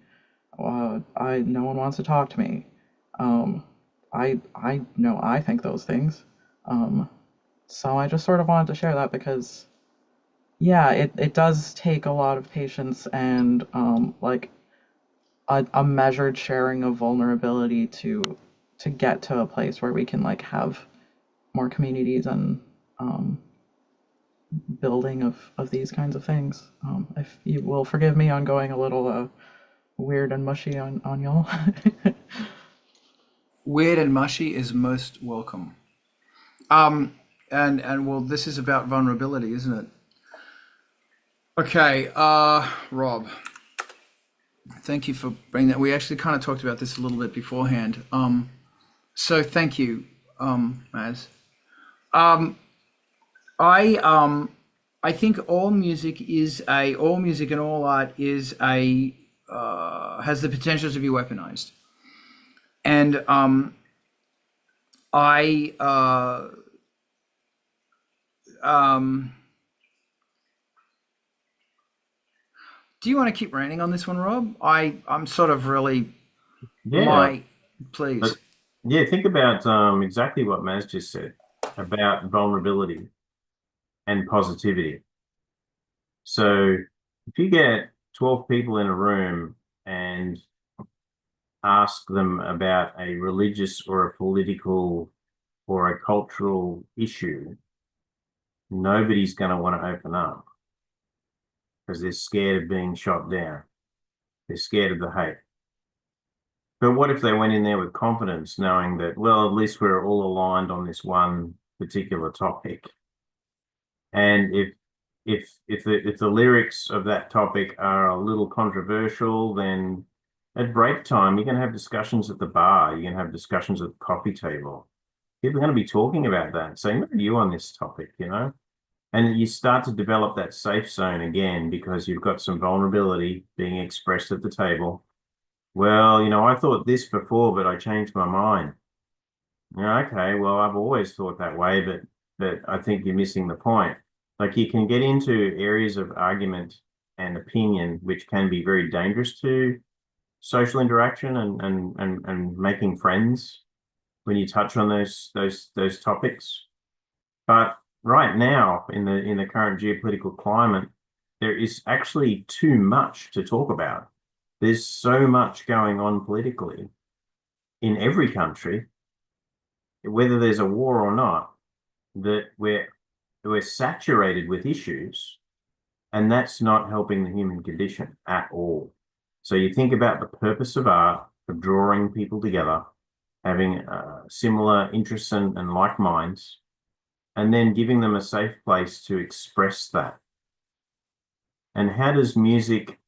No one wants to talk to me." I know I think those things. So I just sort of wanted to share that because, yeah, it does take a lot of patience and like a measured sharing of vulnerability to get to a place where we can like have more communities and building of these kinds of things. If you will forgive me on going a little weird and mushy on y'all. Weird and mushy is most welcome. And well, this is about vulnerability, isn't it? Okay, Rob. Thank you for bringing that. We actually kind of talked about this a little bit beforehand. So thank you, Maz. I think all music and all art is has the potential to be weaponized. And do you want to keep ranting on this one, Rob? I'm sort of really Yeah. please. But yeah, think about exactly what Maz just said about vulnerability and positivity. So if you get 12 people in a room and ask them about a religious or a political or a cultural issue, nobody's going to want to open up because they're scared of being shot down. They're scared of the hate. But what if they went in there with confidence, knowing that, well, at least we're all aligned on this one particular topic? And if the lyrics of that topic are a little controversial, then at break time you're going to have discussions at the bar. You're going to have discussions at the coffee table. People are going to be talking about that, saying, "What are you on this topic?" You know, and you start to develop that safe zone again because you've got some vulnerability being expressed at the table. Well, you know, I thought this before, but I changed my mind. Yeah, okay, well, I've always thought that way, but I think you're missing the point. Like you can get into areas of argument and opinion, which can be very dangerous to social interaction and making friends when you touch on those topics. But right now, in the current geopolitical climate, there is actually too much to talk about. There's so much going on politically in every country, whether there's a war or not, that we're saturated with issues, and that's not helping the human condition at all. So you think about the purpose of art, of drawing people together, having similar interests and like minds, and then giving them a safe place to express that. And how does music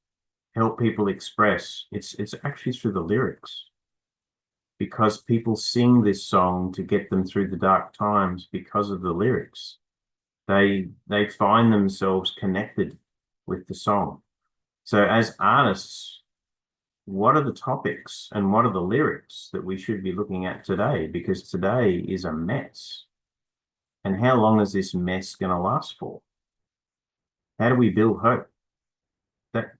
help people express? It's actually through the lyrics, because people sing this song to get them through the dark times because of the lyrics. They find themselves connected with the song. So as artists, what are the topics and what are the lyrics that we should be looking at today? Because today is a mess. And how long is this mess going to last for? How do we build hope?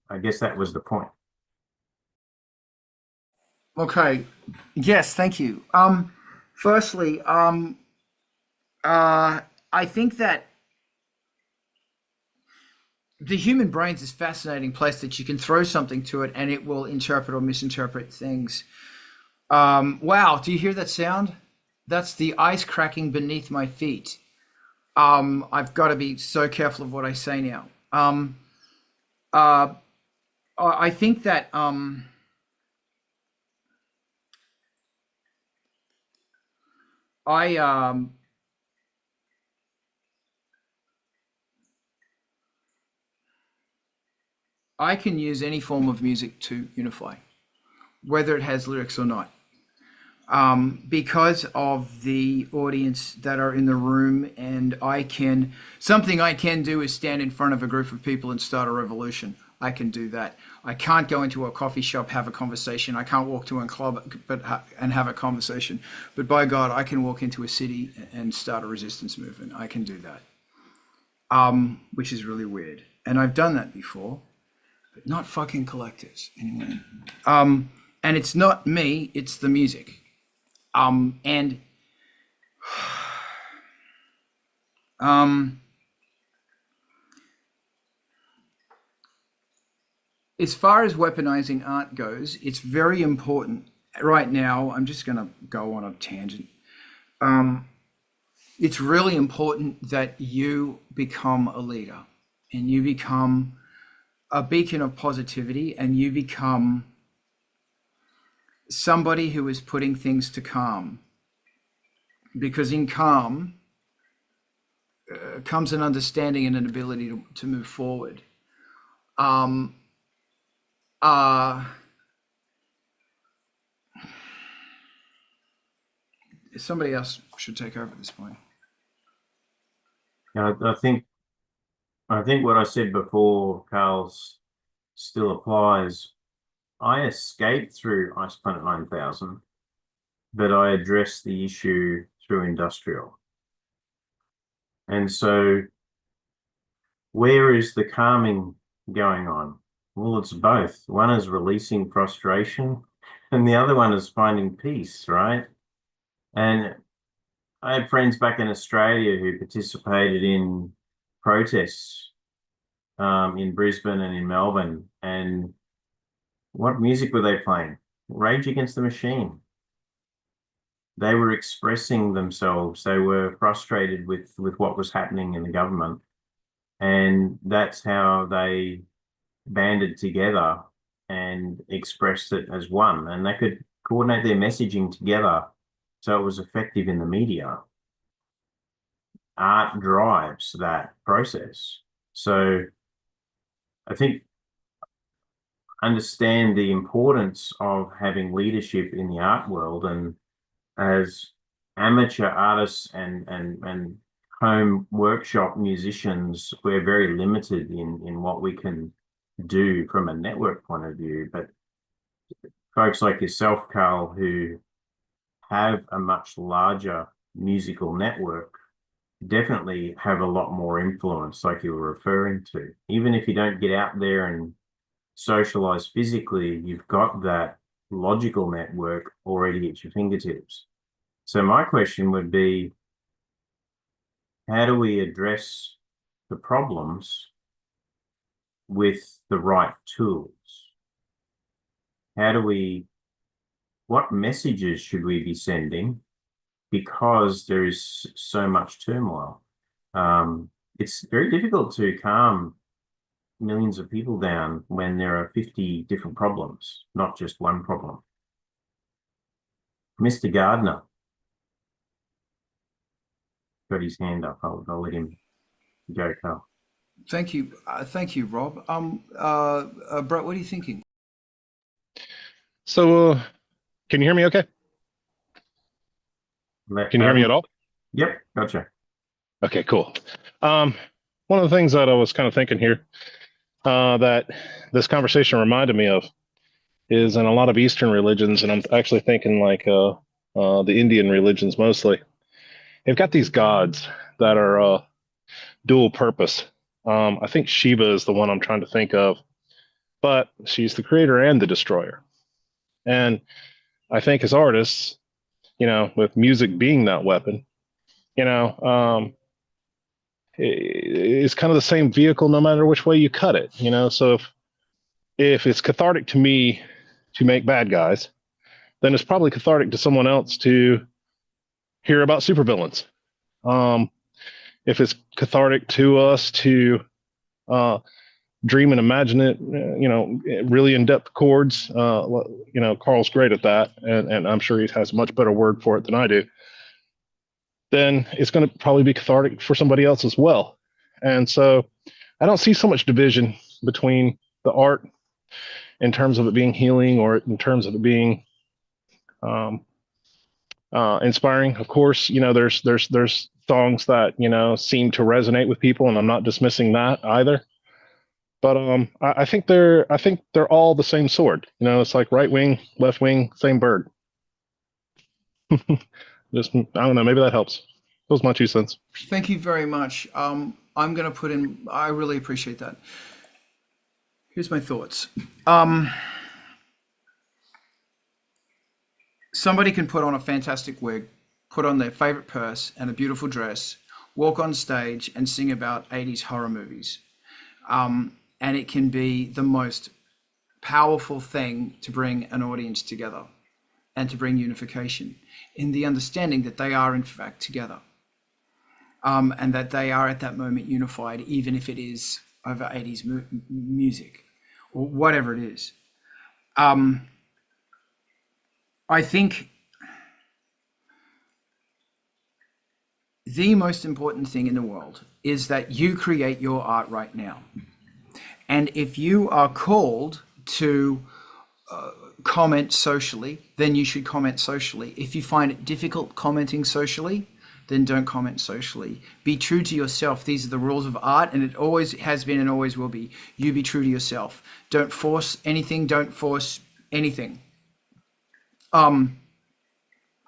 I guess that was the point. Okay. Yes, thank you. Firstly, I think that the human brain is this fascinating place that you can throw something to it and it will interpret or misinterpret things. Wow, do you hear that sound? That's the ice cracking beneath my feet. I've got to be so careful of what I say now. I think that I can use any form of music to unify, whether it has lyrics or not. Because of the audience that are in the room, and something I can do is stand in front of a group of people and start a revolution. I can do that. I can't go into a coffee shop, have a conversation. I can't walk to a club and have a conversation. But by God, I can walk into a city and start a resistance movement. I can do that, which is really weird. And I've done that before, but not fucking collectives anyway. And it's not me, it's the music. And as far as weaponizing art goes, it's very important. Right now, I'm just going to go on a tangent. It's really important that you become a leader and you become a beacon of positivity, and you become somebody who is putting things to calm. Because in calm comes an understanding and an ability to move forward. Somebody else should take over at this point. I think what I said before, Carl's, still applies. I escaped through Ice Planet 9000, but I addressed the issue through industrial. And so where is the calming going on? Well, it's both. One is releasing frustration and the other one is finding peace, right? And I had friends back in Australia who participated in protests in Brisbane and in Melbourne. And what music were they playing? Rage Against the Machine. They were expressing themselves. They were frustrated with what was happening in the government. And that's how they banded together and expressed it as one. And they could coordinate their messaging together so it was effective in the media. Art drives that process. So I think understand the importance of having leadership in the art world. And as amateur artists and home workshop musicians, we're very limited in what we can do from a network point of view. But folks like yourself, Carl, who have a much larger musical network, definitely have a lot more influence, like you were referring to. Even if you don't get out there and socialize physically, you've got that logical network already at your fingertips. So my question would be, how do we address the problems with the right tools? What messages should we be sending? Because there is so much turmoil. It's very difficult to calm millions of people down when there are 50 different problems, not just one problem. Mr. Gardner got his hand up. I'll let him go, Carl. Thank you, Rob. Brett, what are you thinking? So, can you hear me okay? Can you hear me at all? Yep, gotcha. Okay, cool. One of the things that I was kind of thinking here that this conversation reminded me of is in a lot of Eastern religions, and I'm actually thinking like the Indian religions mostly, they've got these gods that are dual purpose. I think Shiva is the one I'm trying to think of, but she's the creator and the destroyer. And I think as artists, with music being that weapon, it's kind of the same vehicle no matter which way you cut it. So if it's cathartic to me to make bad guys, then it's probably cathartic to someone else to hear about supervillains. If it's cathartic to us to dream and imagine it, really in-depth chords, Carl's great at that, and I'm sure he has a much better word for it than I do. then it's going to probably be cathartic for somebody else as well. And so I don't see so much division between the art in terms of it being healing or in terms of it being inspiring. Of course, there's songs that seem to resonate with people, and I'm not dismissing that either. But I think they're all the same sword. It's like right wing, left wing, same bird. Just I don't know. Maybe that helps. Those are my 2 cents. Thank you very much. I'm going to put in, I really appreciate that. Here's my thoughts. Somebody can put on a fantastic wig, put on their favorite purse and a beautiful dress, walk on stage and sing about 80s horror movies. And it can be the most powerful thing to bring an audience together and to bring unification in the understanding that they are in fact together. And that they are at that moment unified, even if it is over 80s music or whatever it is. I think the most important thing in the world is that you create your art right now. And if you are called to comment socially, then you should comment socially. If you find it difficult commenting socially, then don't comment socially. Be true to yourself. These are the rules of art, and it always has been and always will be. You be true to yourself. Don't force anything. Don't force anything.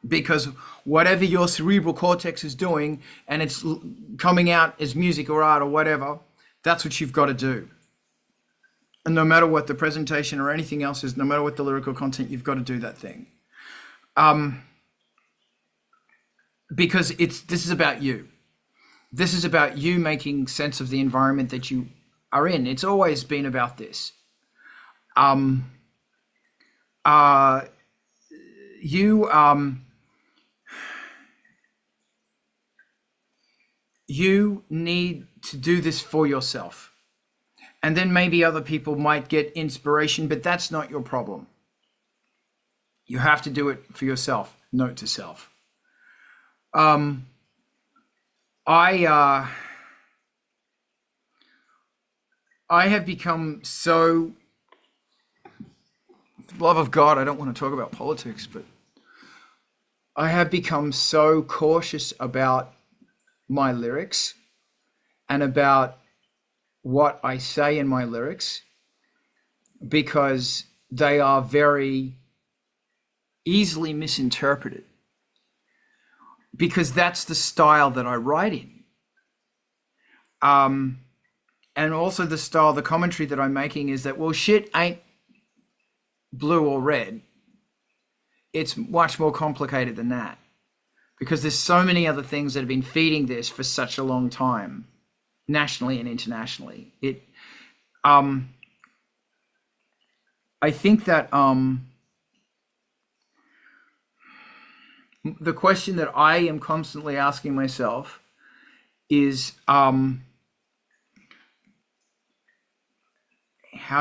Because whatever your cerebral cortex is doing, and it's coming out as music or art or whatever, that's what you've got to do. And no matter what the presentation or anything else is, no matter what the lyrical content, you've got to do that thing. Because this is about you. This is about you making sense of the environment that you are in. It's always been about this. You need to do this for yourself. And then maybe other people might get inspiration, but that's not your problem. You have to do it for yourself. Note to self. I have become so, for the love of God, I don't want to talk about politics, but I have become so cautious about my lyrics and about what I say in my lyrics, because they are very easily misinterpreted, because that's the style that I write in. And also the style, the commentary that I'm making is that, well, shit ain't blue or red. It's much more complicated than that, because there's so many other things that have been feeding this for such a long time, nationally and internationally. I think that the question that I am constantly asking myself is, how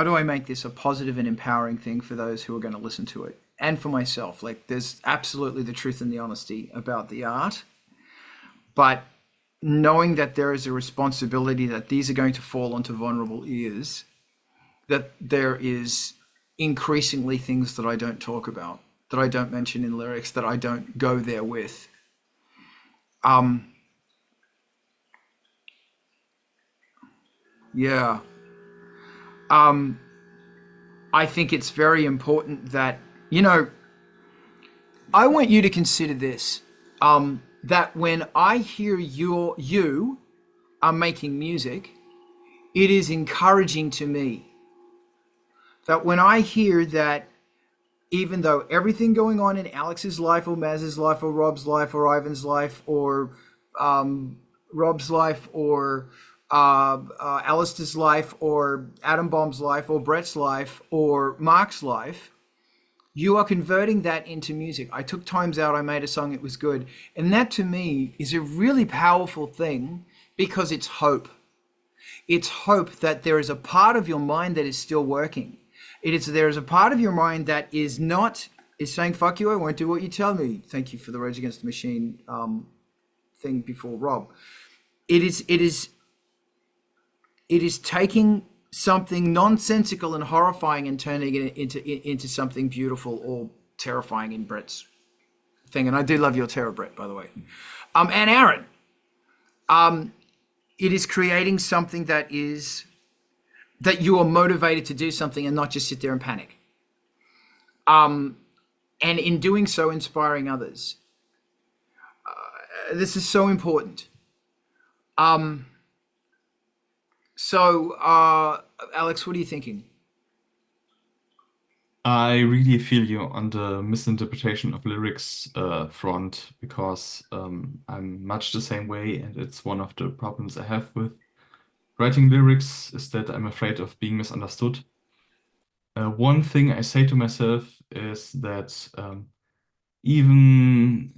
do I make this a positive and empowering thing for those who are going to listen to it, and for myself? Like, there's absolutely the truth and the honesty about the art, but knowing that there is a responsibility that these are going to fall onto vulnerable ears, that there is increasingly things that I don't talk about, that I don't mention in lyrics, that I don't go there with. Yeah. I think it's very important that, I want you to consider this, that when I hear you are making music, it is encouraging to me. That when I hear that, even though everything going on in Alex's life or Maz's life or Rob's life or Ivan's life or Rob's life or Alistair's life or Atom Bomb's life or Brett's life or Mark's life, you are converting that into music. I took times out, I made a song, it was good. And that to me is a really powerful thing, because it's hope. It's hope that there is a part of your mind that is still working. There is a part of your mind that is saying, fuck you, I won't do what you tell me. Thank you for the Rage Against the Machine thing before Rob. It is taking something nonsensical and horrifying and turning it into something beautiful or terrifying in Brett's thing. And I do love your terror, Brett, by the way. And Aaron, it is creating something that you are motivated to do something and not just sit there and panic. And in doing so, inspiring others. This is so important. So, Alex, what are you thinking? I really feel you on the misinterpretation of lyrics front, because I'm much the same way, and it's one of the problems I have with writing lyrics, is that I'm afraid of being misunderstood. One thing I say to myself is that even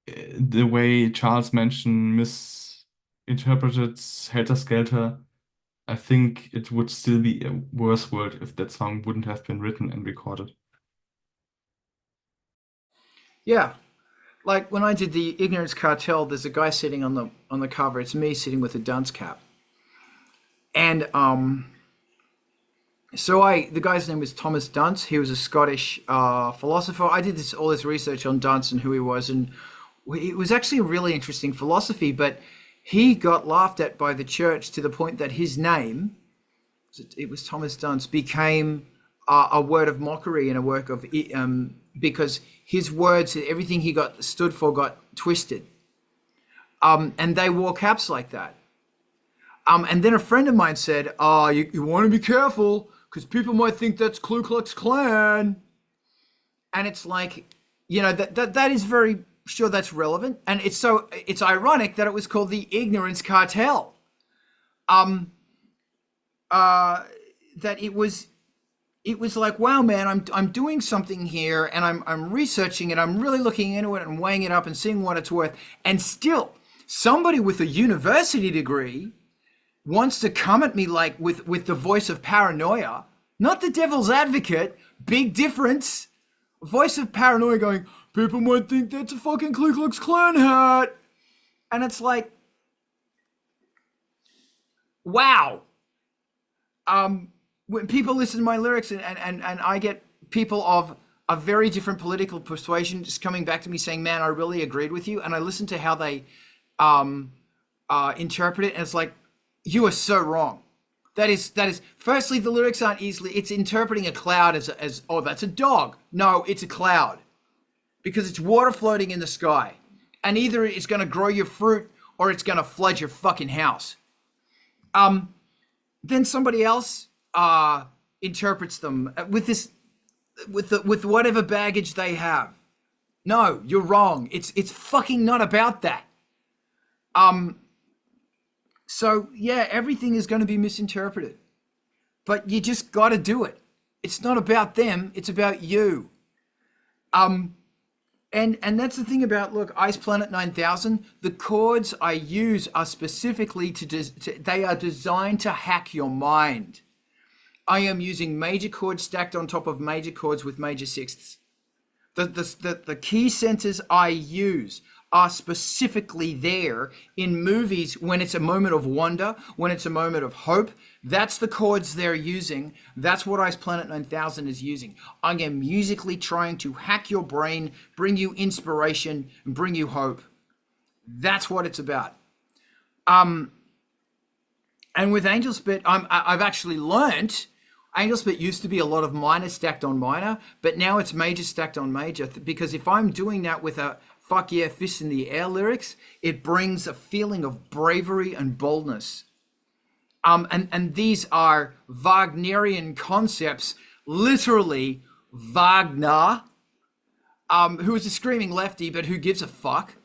the way Charles mentioned misinterpreted Helter Skelter, I think it would still be a worse world if that song wouldn't have been written and recorded. Yeah, like when I did the Ignorance Cartel, there's a guy sitting on the cover. It's me sitting with a dunce cap, and so the guy's name was Thomas Dunce. He was a Scottish philosopher. I did all this research on Dunce and who he was, and it was actually a really interesting philosophy. But he got laughed at by the church to the point that his name, it was Thomas Dunce, became a word of mockery and a work of because his words, everything he stood for, got twisted, and they wore caps like that. And then a friend of mine said, you want to be careful because people might think that's Ku Klux Klan. And it's like, that is very sure that's relevant. And it's ironic that it was called the Ignorance Cartel. That it was like, wow, man, I'm doing something here, and I'm researching it. I'm really looking into it and weighing it up and seeing what it's worth. And still, somebody with a university degree wants to come at me like with the voice of paranoia, not the devil's advocate. Big difference. Voice of paranoia going, people might think that's a fucking Ku Klux Klan hat. And it's like, wow. When people listen to my lyrics and I get people of a very different political persuasion just coming back to me saying, man, I really agreed with you. And I listen to how they interpret it, and it's like, you are so wrong. That is firstly, the lyrics aren't it's interpreting a cloud as oh, that's a dog. No, it's a cloud because it's water floating in the sky, and either it's going to grow your fruit or it's going to flood your fucking house. Then somebody else interprets them with whatever baggage they have. No, you're wrong. It's fucking not about that. So yeah, everything is going to be misinterpreted, but you just got to do it. It's not about them. It's about you. And that's the thing about, look, Ice Planet 9000, the chords I use are specifically they are designed to hack your mind. I am using major chords stacked on top of major chords with major sixths. The key centers I use are specifically there in movies when it's a moment of wonder, when it's a moment of hope. That's the chords they're using. That's what Ice Planet 9000 is using. I am musically trying to hack your brain, bring you inspiration, and bring you hope. That's what it's about. And with Angelspit, I've actually learnt, Angelspit used to be a lot of minor stacked on minor, but now it's major stacked on major, because if I'm doing that with a fuck yeah, fist in the air lyrics, it brings a feeling of bravery and boldness. And these are Wagnerian concepts, literally Wagner, who is a screaming lefty, but who gives a fuck,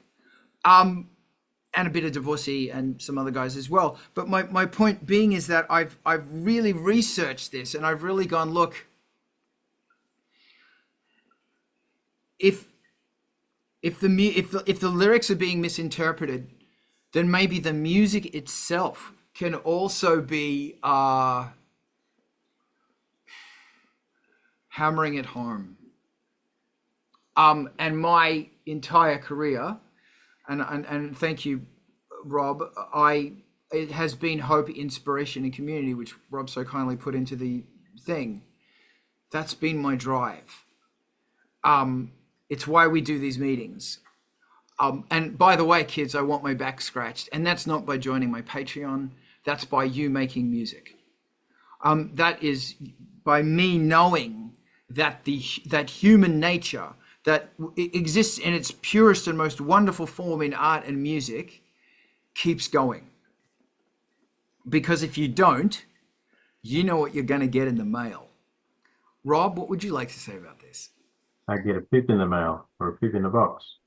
and a bit of Debussy and some other guys as well. But my point being is that I've really researched this, and I've really gone, look, if the lyrics are being misinterpreted, then maybe the music itself can also be hammering it home. And my entire career And thank you, Rob. It has been hope, inspiration, and community, which Rob so kindly put into the thing. That's been my drive. It's why we do these meetings. And by the way, kids, I want my back scratched, and that's not by joining my Patreon. That's by you making music. That is by me knowing that that human nature that exists in its purest and most wonderful form in art and music keeps going. Because if you don't, you know what you're going to get in the mail. Rob, what would you like to say about this? I get a pip in the mail or a pip in the box.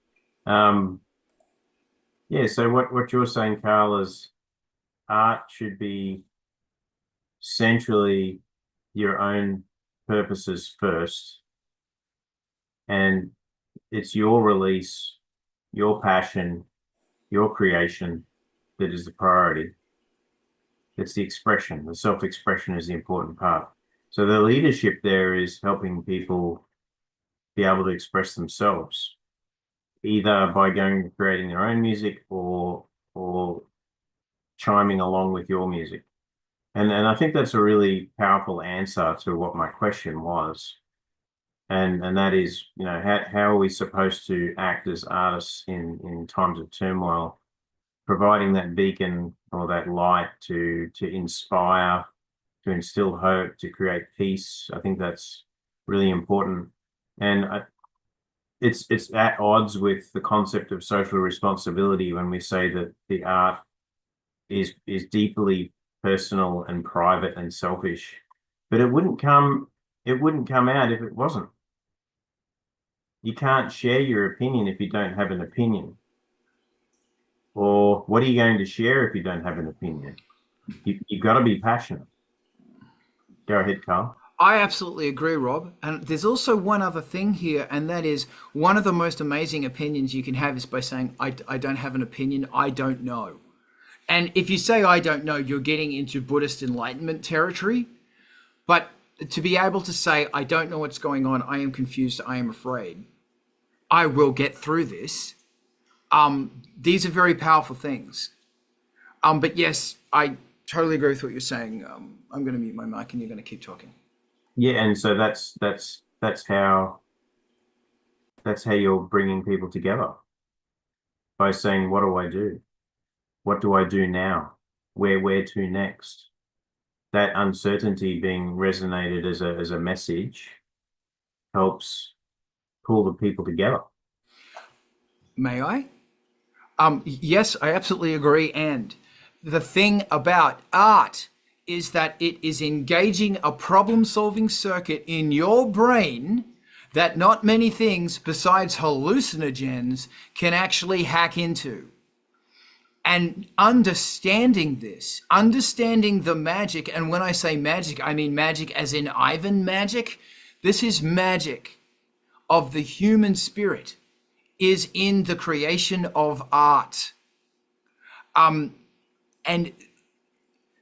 Yeah, so what you're saying, Carl, is art should be centrally your own purposes first, and it's your release, your passion, your creation that is the priority. It's the expression. The self-expression is the important part. So the leadership there is helping people be able to express themselves, either by going and creating their own music or chiming along with your music. And I think that's a really powerful answer to what my question was. And that is, you know, how are we supposed to act as artists in times of turmoil, providing that beacon or that light to inspire, to instill hope, to create peace. I think that's really important. And it's at odds with the concept of social responsibility when we say that the art is deeply personal and private and selfish. But it wouldn't come out if it wasn't. You can't share your opinion if you don't have an opinion. Or what are you going to share if you don't have an opinion? You've got to be passionate. Go ahead, Carl. I absolutely agree, Rob. And there's also one other thing here, and that is one of the most amazing opinions you can have is by saying, I don't have an opinion, I don't know. And if you say, I don't know, you're getting into Buddhist enlightenment territory. But to be able to say, I don't know what's going on, I am confused, I am afraid, I will get through this. These are very powerful things. But yes, I totally agree with what you're saying. I'm going to mute my mic and you're going to keep talking. Yeah, and so that's how you're bringing people together, by saying, what do I do? What do I do now? Where to next? That uncertainty being resonated as a message helps pull the people together. May I? Yes, I absolutely agree. And the thing about art is that it is engaging a problem-solving circuit in your brain that not many things besides hallucinogens can actually hack into. And understanding this, understanding the magic, and when I say magic, I mean magic as in Ivan magic. This is magic of the human spirit, is in the creation of art. And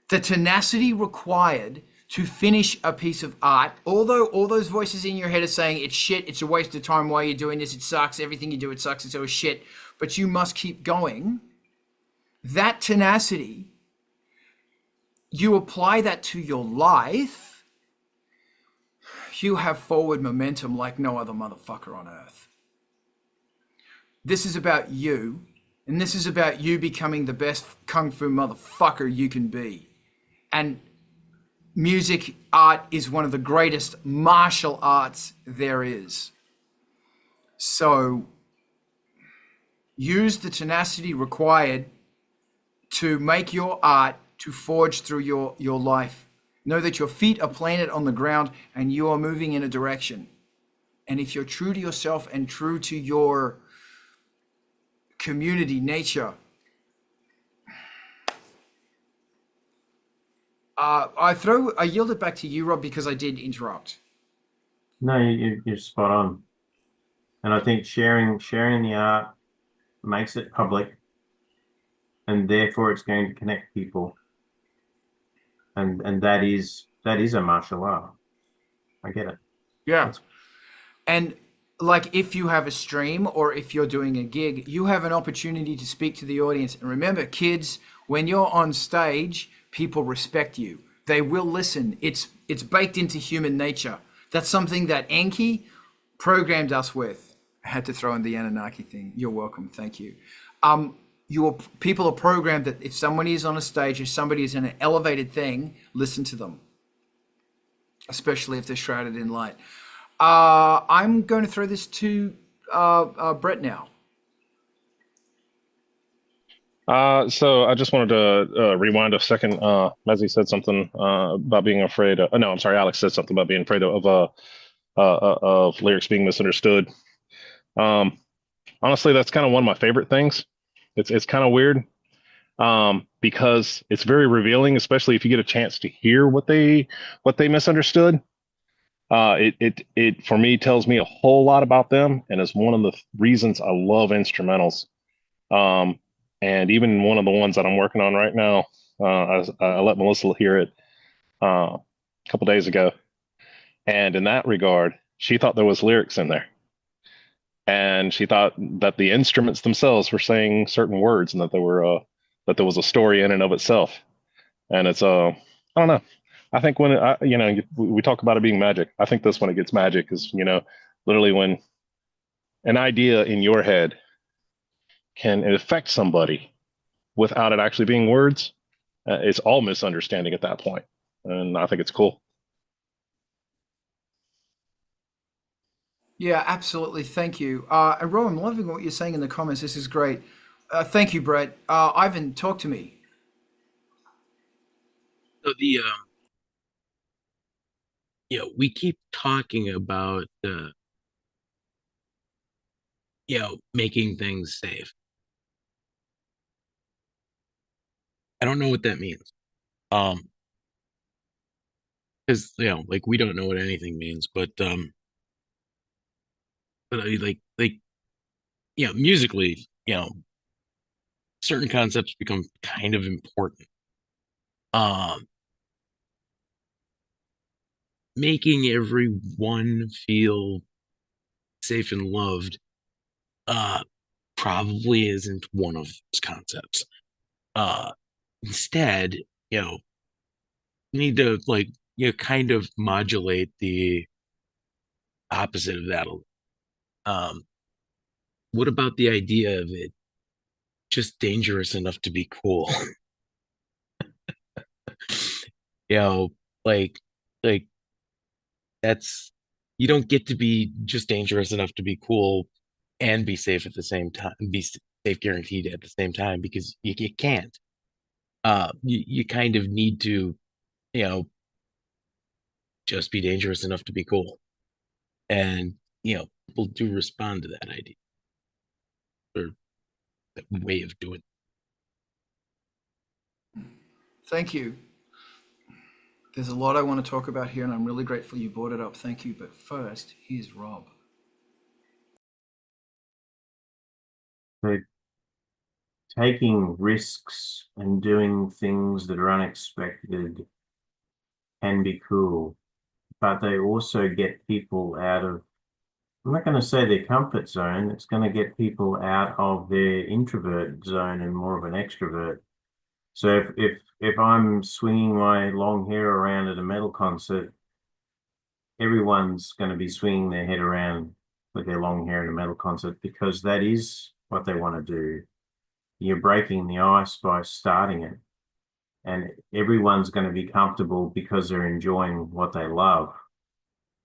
the tenacity required to finish a piece of art, although all those voices in your head are saying it's shit, it's a waste of time, why are you doing this, it sucks, everything you do, it sucks, it's always shit, but you must keep going. That tenacity, you apply that to your life, you have forward momentum like no other motherfucker on earth. This is about you, and this is about you becoming the best kung fu motherfucker you can be. And music, art is one of the greatest martial arts there is. So use the tenacity required to make your art, to forge through your life. Know that your feet are planted on the ground and you are moving in a direction. And if you're true to yourself and true to your community nature, I yield it back to you, Rob, because I did interrupt. No, you're spot on. And I think sharing the art makes it public, and therefore it's going to connect people. And that is a martial art. I get it. Yeah. And like if you have a stream or if you're doing a gig, you have an opportunity to speak to the audience. And remember, kids, when you're on stage, people respect you. They will listen. It's baked into human nature. That's something that Enki programmed us with. I had to throw in the Anunnaki thing. You're welcome. Thank you. People are programmed that if somebody is on a stage, if somebody is in an elevated thing, listen to them, especially if they're shrouded in light. I'm going to throw this to Brett now. So I just wanted to rewind a second. Mezzy said something about being afraid. No, I'm sorry. Alex said something about being afraid of lyrics being misunderstood. Honestly, that's kind of one of my favorite things. It's kind of weird because it's very revealing, especially if you get a chance to hear what they misunderstood. It for me tells me a whole lot about them, and is one of the reasons I love instrumentals. And even one of the ones that I'm working on right now, I let Melissa hear it a couple days ago, and in that regard, she thought there was lyrics in there, and she thought that the instruments themselves were saying certain words, and that there was a story in and of itself. And it's I don't know. I think when we talk about it being magic, I think this when it gets magic is literally when an idea in your head can affect somebody without it actually being words. It's all misunderstanding at that point, and I think it's cool. Yeah, absolutely. Thank you. And Rob, I'm loving what you're saying in the comments. This is great. Thank you, Brett. Ivan, talk to me. So we keep talking about making things safe. I don't know what that means. Because like we don't know what anything means, but musically, certain concepts become kind of important. Making everyone feel safe and loved probably isn't one of those concepts. Instead, you need to kind of modulate the opposite of that. What about the idea of it just dangerous enough to be cool? like that's, you don't get to be just dangerous enough to be cool and be safe at the same time, be safe guaranteed at the same time, because you can't. You kind of need to just be dangerous enough to be cool, and people do respond to that idea or that way of doing it. Thank you. There's a lot I want to talk about here, and I'm really grateful you brought it up. Thank you. But first, here's Rob. But taking risks and doing things that are unexpected can be cool, but they also get people out of, I'm not going to say their comfort zone, it's going to get people out of their introvert zone and more of an extrovert. So if I'm swinging my long hair around at a metal concert, everyone's going to be swinging their head around with their long hair at a metal concert because that is what they want to do. You're breaking the ice by starting it, and everyone's going to be comfortable because they're enjoying what they love.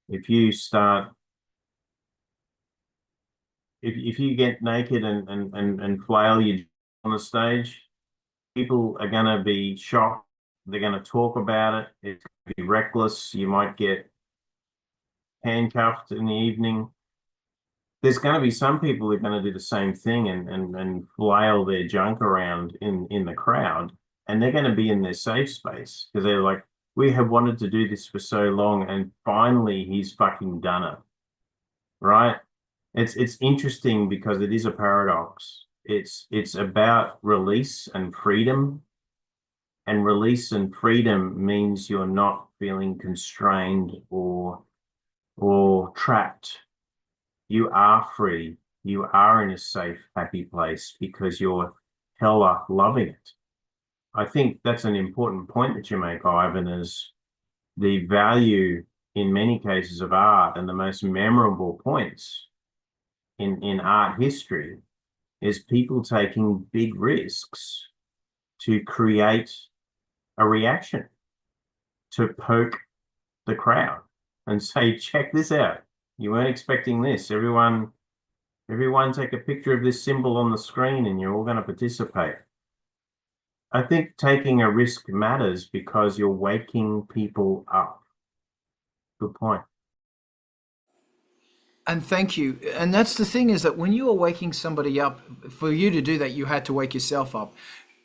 If you start, if you get naked and flail you on the stage, people are going to be shocked. They're going to talk about it. It's going to be reckless. You might get handcuffed in the evening. There's going to be some people who are going to do the same thing and flail their junk around in the crowd, and they're going to be in their safe space because they're like, we have wanted to do this for so long, and finally he's fucking done it. Right? It's interesting because it is a paradox. It's about release and freedom. And release and freedom means you're not feeling constrained or trapped. you are free. You are in a safe, happy place because you're hella loving it. I think that's an important point that you make, Ivan, is the value in many cases of art and the most memorable points in art history is people taking big risks to create a reaction, to poke the crowd and say, check this out. You weren't expecting this. Everyone take a picture of this symbol on the screen and you're all going to participate. I think taking a risk matters because you're waking people up. Good point. And thank you. And that's the thing, is that when you are waking somebody up, for you to do that, you had to wake yourself up.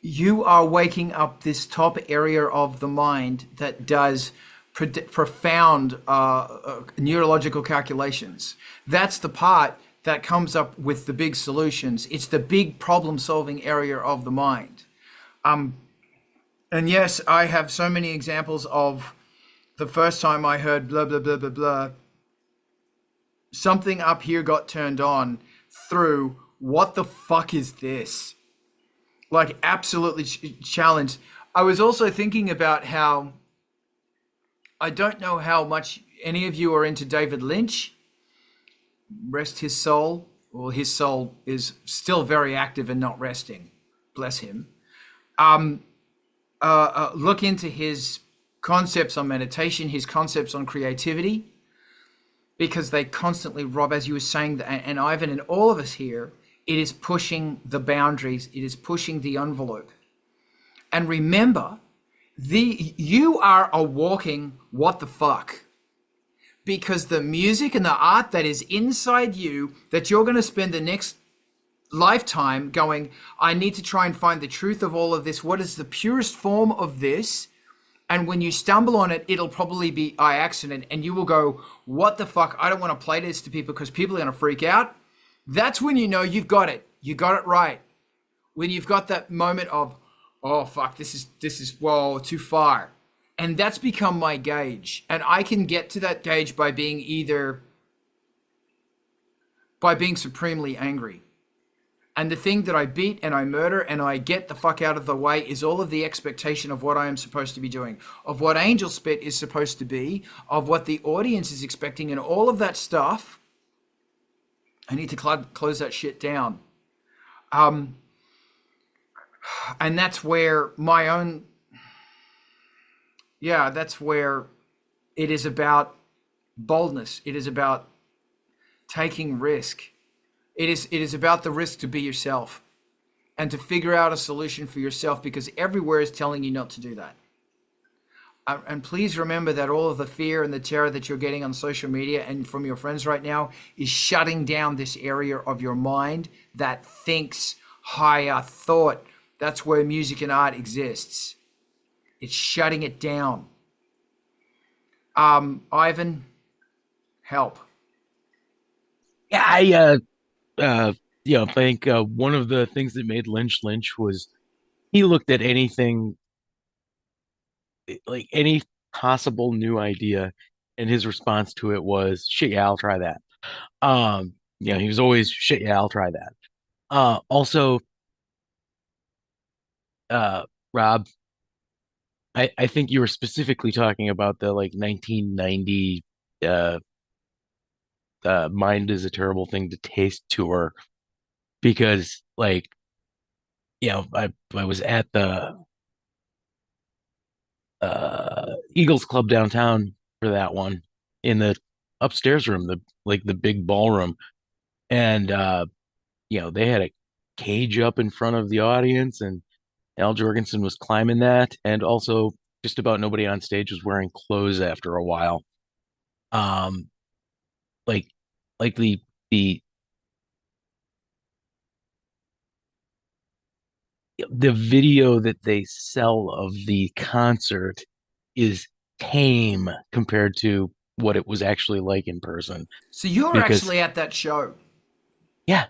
You are waking up this top area of the mind that does profound neurological calculations. That's the part that comes up with the big solutions. It's the big problem-solving area of the mind. And yes, I have so many examples of the first time I heard blah, blah, blah, blah, blah, something up here got turned on through, what the fuck is this? Like, absolutely challenged. I was also thinking about how, I don't know how much any of you are into David Lynch. Rest his soul. Well, his soul is still very active and not resting. Bless him. Look into his concepts on meditation, his concepts on creativity, because they constantly, Rob, as you were saying, and Ivan and all of us here, it is pushing the boundaries. It is pushing the envelope. And remember, you are a walking what the fuck. Because the music and the art that is inside you, that you're going to spend the next lifetime going, I need to try and find the truth of all of this. What is the purest form of this? And when you stumble on it, it'll probably be by accident. And you will go, what the fuck? I don't want to play this to people because people are going to freak out. That's when you know you've got it. You got it right. When you've got that moment of, oh, fuck, this is, whoa, too far. And that's become my gauge. And I can get to that gauge by being supremely angry. And the thing that I beat and I murder and I get the fuck out of the way is all of the expectation of what I am supposed to be doing, of what Angelspit is supposed to be, of what the audience is expecting, and all of that stuff. I need to close that shit down. And that's where that's where it is about boldness. It is about taking risk. It is about the risk to be yourself and to figure out a solution for yourself, because everywhere is telling you not to do that. And please remember that all of the fear and the terror that you're getting on social media and from your friends right now is shutting down this area of your mind that thinks higher thought. That's where music and art exists. It's shutting it down. Ivan, help. Yeah, I think one of the things that made Lynch was he looked at anything, like any possible new idea, and his response to it was, shit, yeah, I'll try that. He was always, shit, yeah, I'll try that. Also, Rob, I think you were specifically talking about the 1990 Mind is a Terrible Thing to Taste tour, because I was at the Eagles Club downtown for that one, in the upstairs room, the big ballroom, and they had a cage up in front of the audience, and Al Jorgensen was climbing that, and also just about nobody on stage was wearing clothes after a while. The video that they sell of the concert is tame compared to what it was actually like in person. So you were actually at that show? Yeah.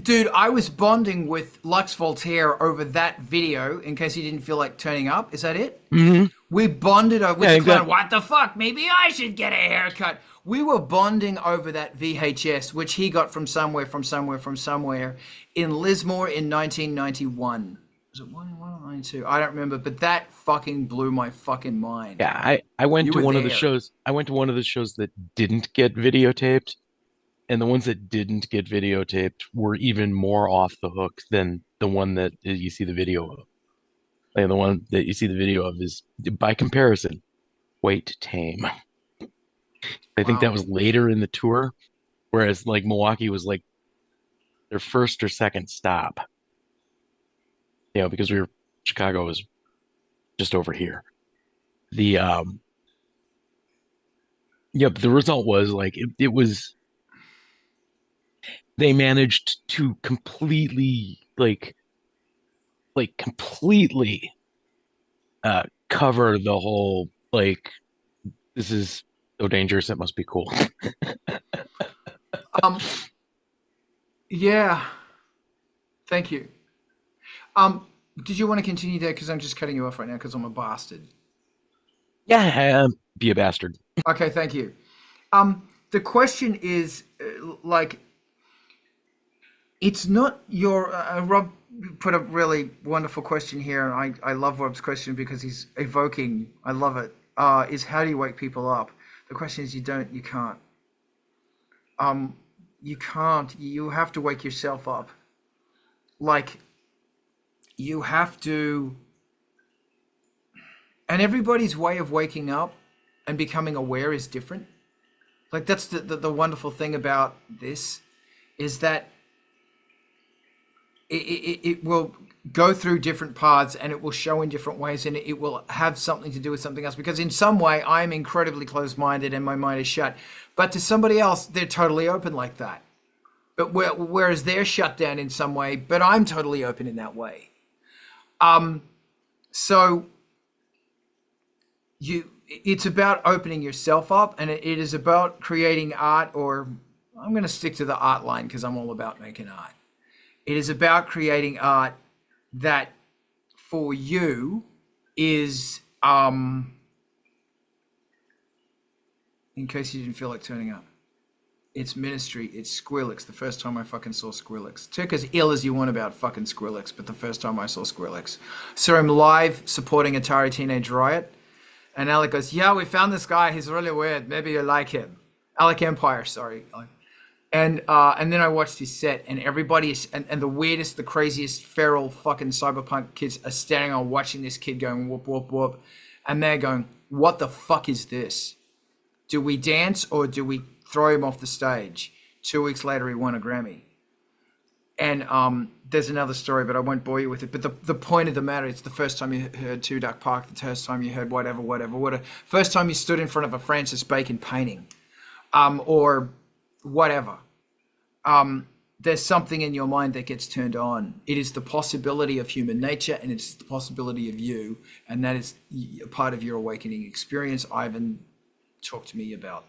Dude, I was bonding with Lux Voltaire over that video, in case he didn't feel like turning up. Is that it? Mm-hmm. We bonded over what the fuck? Maybe I should get a haircut. We were bonding over that VHS, which he got from somewhere in Lismore in 1991. Was it 92? I don't remember, but that fucking blew my fucking mind. Yeah, I went You to were one of the there. shows. I went to one of the shows that didn't get videotaped, and the ones that didn't get videotaped were even more off the hook than the one that you see the video of. Like the one that you see the video of is, by comparison, quite tame. I think that Wow. was later in the tour, whereas like Milwaukee was like their first or second stop. You know, because Chicago was just over here. The yeah, but the result was like it was they managed to completely completely cover the whole like this is so dangerous it must be cool. Yeah. Thank you. Did you want to continue there? Because I'm just cutting you off right now because I'm a bastard. Yeah, be a bastard. Okay, thank you. The question is, like, it's not your Rob put a really wonderful question here, and I love Rob's question because he's evoking. I love it. Is how do you wake people up? The question is, you can't. You can't. You have to wake yourself up. Like, you have to. And everybody's way of waking up and becoming aware is different. Like, that's the wonderful thing about this, is that it will go through different paths and it will show in different ways, and it will have something to do with something else, because in some way I'm incredibly closed-minded and my mind is shut, but to somebody else they're totally open like that. But whereas they're shut down in some way, but I'm totally open in that way. So it's about opening yourself up, and it is about creating art, or I'm going to stick to the art line because I'm all about making art. It is about creating art that for you is, in case you didn't feel like turning up, it's ministry, it's Skrillex. The first time I fucking saw Skrillex. Took as ill as you want about fucking Skrillex, but the first time I saw Skrillex. Saw him live supporting Atari Teenage Riot. And Alec goes, yeah, we found this guy. He's really weird. Maybe you like him. Alec Empire, sorry. And then I watched his set, and everybody is, and the weirdest, the craziest, feral fucking cyberpunk kids are standing on watching this kid going whoop, whoop, whoop. And they're going, what the fuck is this? Do we dance or do we throw him off the stage? 2 weeks later, he won a Grammy. And there's another story, but I won't bore you with it. But the point of the matter, it's the first time you heard Two Duck Park, the first time you heard whatever. First time you stood in front of a Francis Bacon painting, or whatever. There's something in your mind that gets turned on. It is the possibility of human nature, and it's the possibility of you, and that is a part of your awakening experience. Ivan, talk to me about.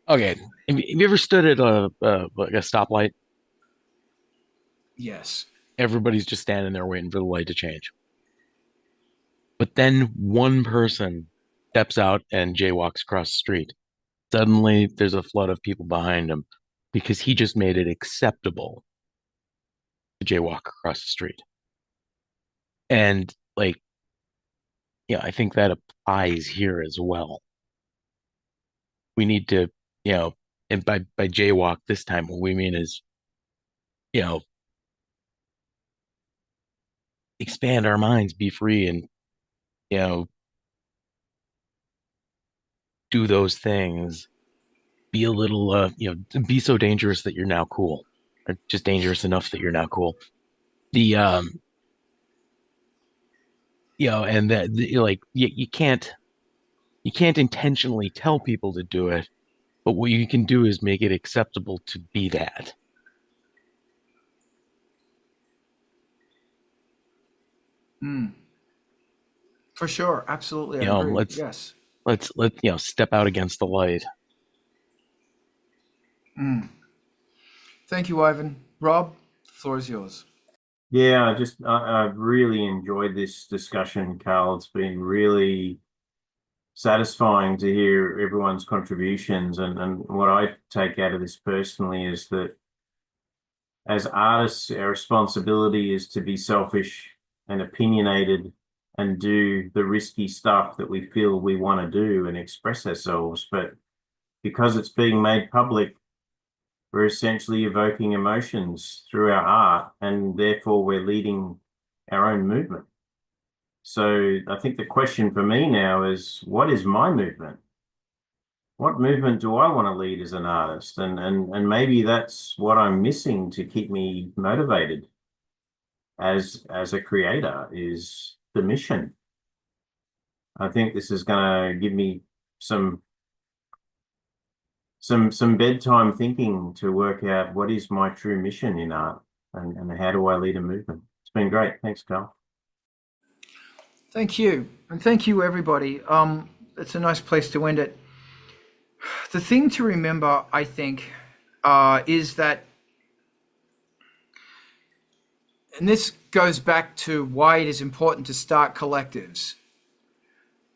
Okay, have you ever stood at like a stoplight? Yes. Everybody's just standing there waiting for the light to change. But then one person steps out and jaywalks across the street. Suddenly there's a flood of people behind him because he just made it acceptable to jaywalk across the street. And like, yeah, I think that applies here as well. We need to, and by jaywalk this time, what we mean is, expand our minds, be free, and do those things. Be a little, be so dangerous that you're now cool, or just dangerous enough that you're now cool. The and that like you can't intentionally tell people to do it, but what you can do is make it acceptable to be that. For sure, absolutely, I agree. Yes. Let's step out against the light. Thank you, Ivan. Rob, the floor is yours. Yeah, I've really enjoyed this discussion, Carl. It's been really satisfying to hear everyone's contributions. And what I take out of this personally is that as artists, our responsibility is to be selfish and opinionated and do the risky stuff that we feel we want to do and express ourselves. But because it's being made public, we're essentially evoking emotions through our art, and therefore we're leading our own movement. So I think the question for me now is, what is my movement? What movement do I want to lead as an artist? And maybe that's what I'm missing to keep me motivated as a creator, is the mission. I think this is going to give me some bedtime thinking to work out what is my true mission in art, and how do I lead a movement. It's been great. Thanks, Carl. Thank you. And thank you, everybody. It's a nice place to end it. The thing to remember, I think, is that, and this goes back to why it is important to start collectives.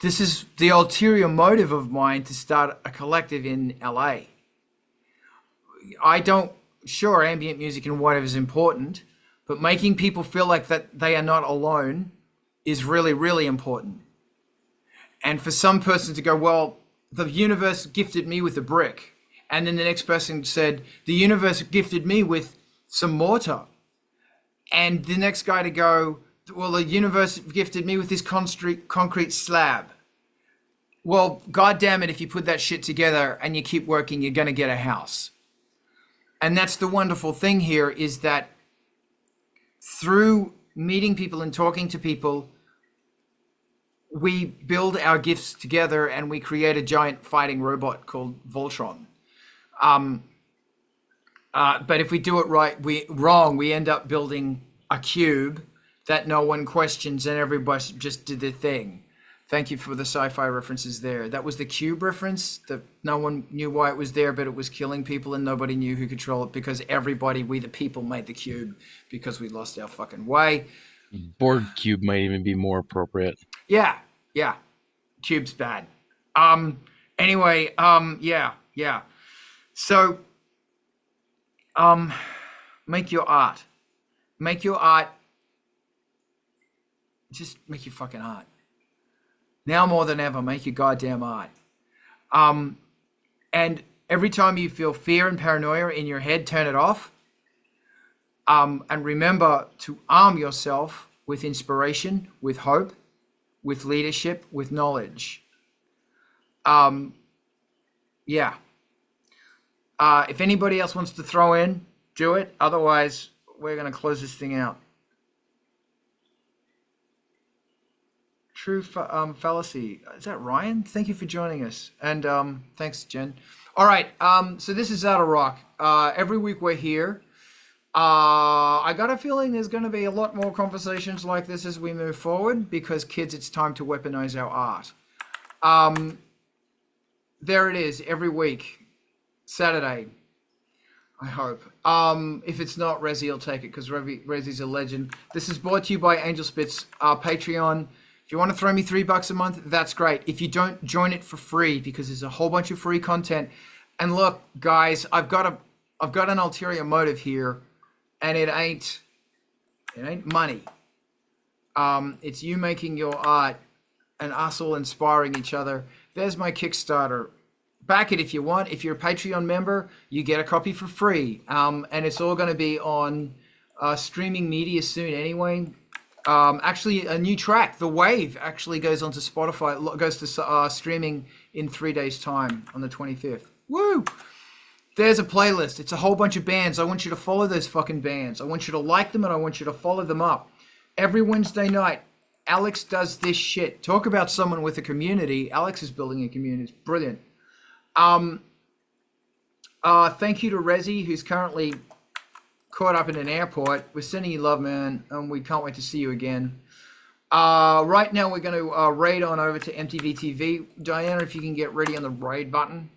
This is the ulterior motive of mine to start a collective in LA. Sure, ambient music and whatever is important, but making people feel like that they are not alone is really, really important. And for some person to go, well, the universe gifted me with a brick. And then the next person said, the universe gifted me with some mortar. And the next guy to go, well, the universe gifted me with this concrete slab. Well, God damn it, if you put that shit together and you keep working, you're going to get a house. And that's the wonderful thing here, is that through meeting people and talking to people, we build our gifts together and we create a giant fighting robot called Voltron. But if we do it wrong, we end up building a cube that no one questions and everybody just did their thing. Thank you for the sci-fi references there. That was the cube reference, that no one knew why it was there, but it was killing people and nobody knew who controlled it, because we the people made the cube because we lost our fucking way. Board cube might even be more appropriate. Yeah. Cube's bad. Anyway, yeah. So, make your art. Make your art. Just make your fucking art. Now more than ever, make your goddamn art. And every time you feel fear and paranoia in your head, turn it off. And remember to arm yourself with inspiration, with hope, with leadership, with knowledge. If anybody else wants to throw in, do it. Otherwise, we're going to close this thing out. True fallacy. Is that Ryan? Thank you for joining us. And thanks, Jen. All right. So this is Out of Rock. Every week we're here. I got a feeling there's going to be a lot more conversations like this as we move forward, because kids, it's time to weaponize our art. There it is, every week, Saturday, I hope. If it's not, Raziel will take it, because Razi's a legend. This is brought to you by Angelspit's Patreon. If you want to throw me $3 a month, that's great. If you don't, join it for free, because there's a whole bunch of free content. And look, guys, I've got an ulterior motive here. And it ain't money. It's you making your art and us all inspiring each other. There's my Kickstarter. Back it if you want. If you're a Patreon member, you get a copy for free. And it's all going to be on streaming media soon anyway. Actually, a new track, The Wave, actually goes onto Spotify. It goes to streaming in 3 days' time on the 25th. Woo! There's a playlist. It's a whole bunch of bands. I want you to follow those fucking bands. I want you to like them and I want you to follow them up. Every Wednesday night, Alex does this shit. Talk about someone with a community. Alex is building a community. It's brilliant. Thank you to Rezi, who's currently caught up in an airport. We're sending you love, man, and we can't wait to see you again. Right now, we're going to raid on over to MTV TV. Diana, if you can get ready on the raid button.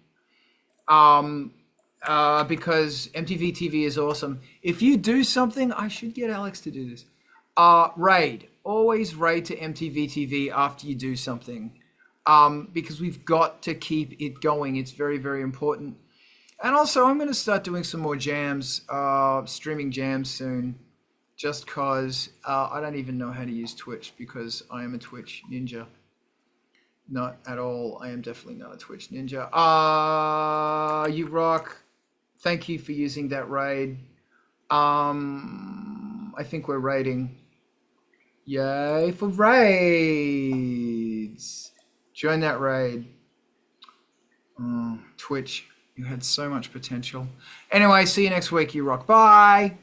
Because MTV TV is awesome. If you do something, I should get Alex to do this. Raid. Always raid to MTV TV after you do something. because we've got to keep it going. It's very, very important. And also, I'm going to start doing some more jams, streaming jams soon, just because I don't even know how to use Twitch because I am a Twitch ninja. Not at all. I am definitely not a Twitch ninja. You rock. Thank you for using that raid. I think we're raiding. Yay for raids. Join that raid. Twitch, you had so much potential. Anyway, see you next week, you rock. Bye.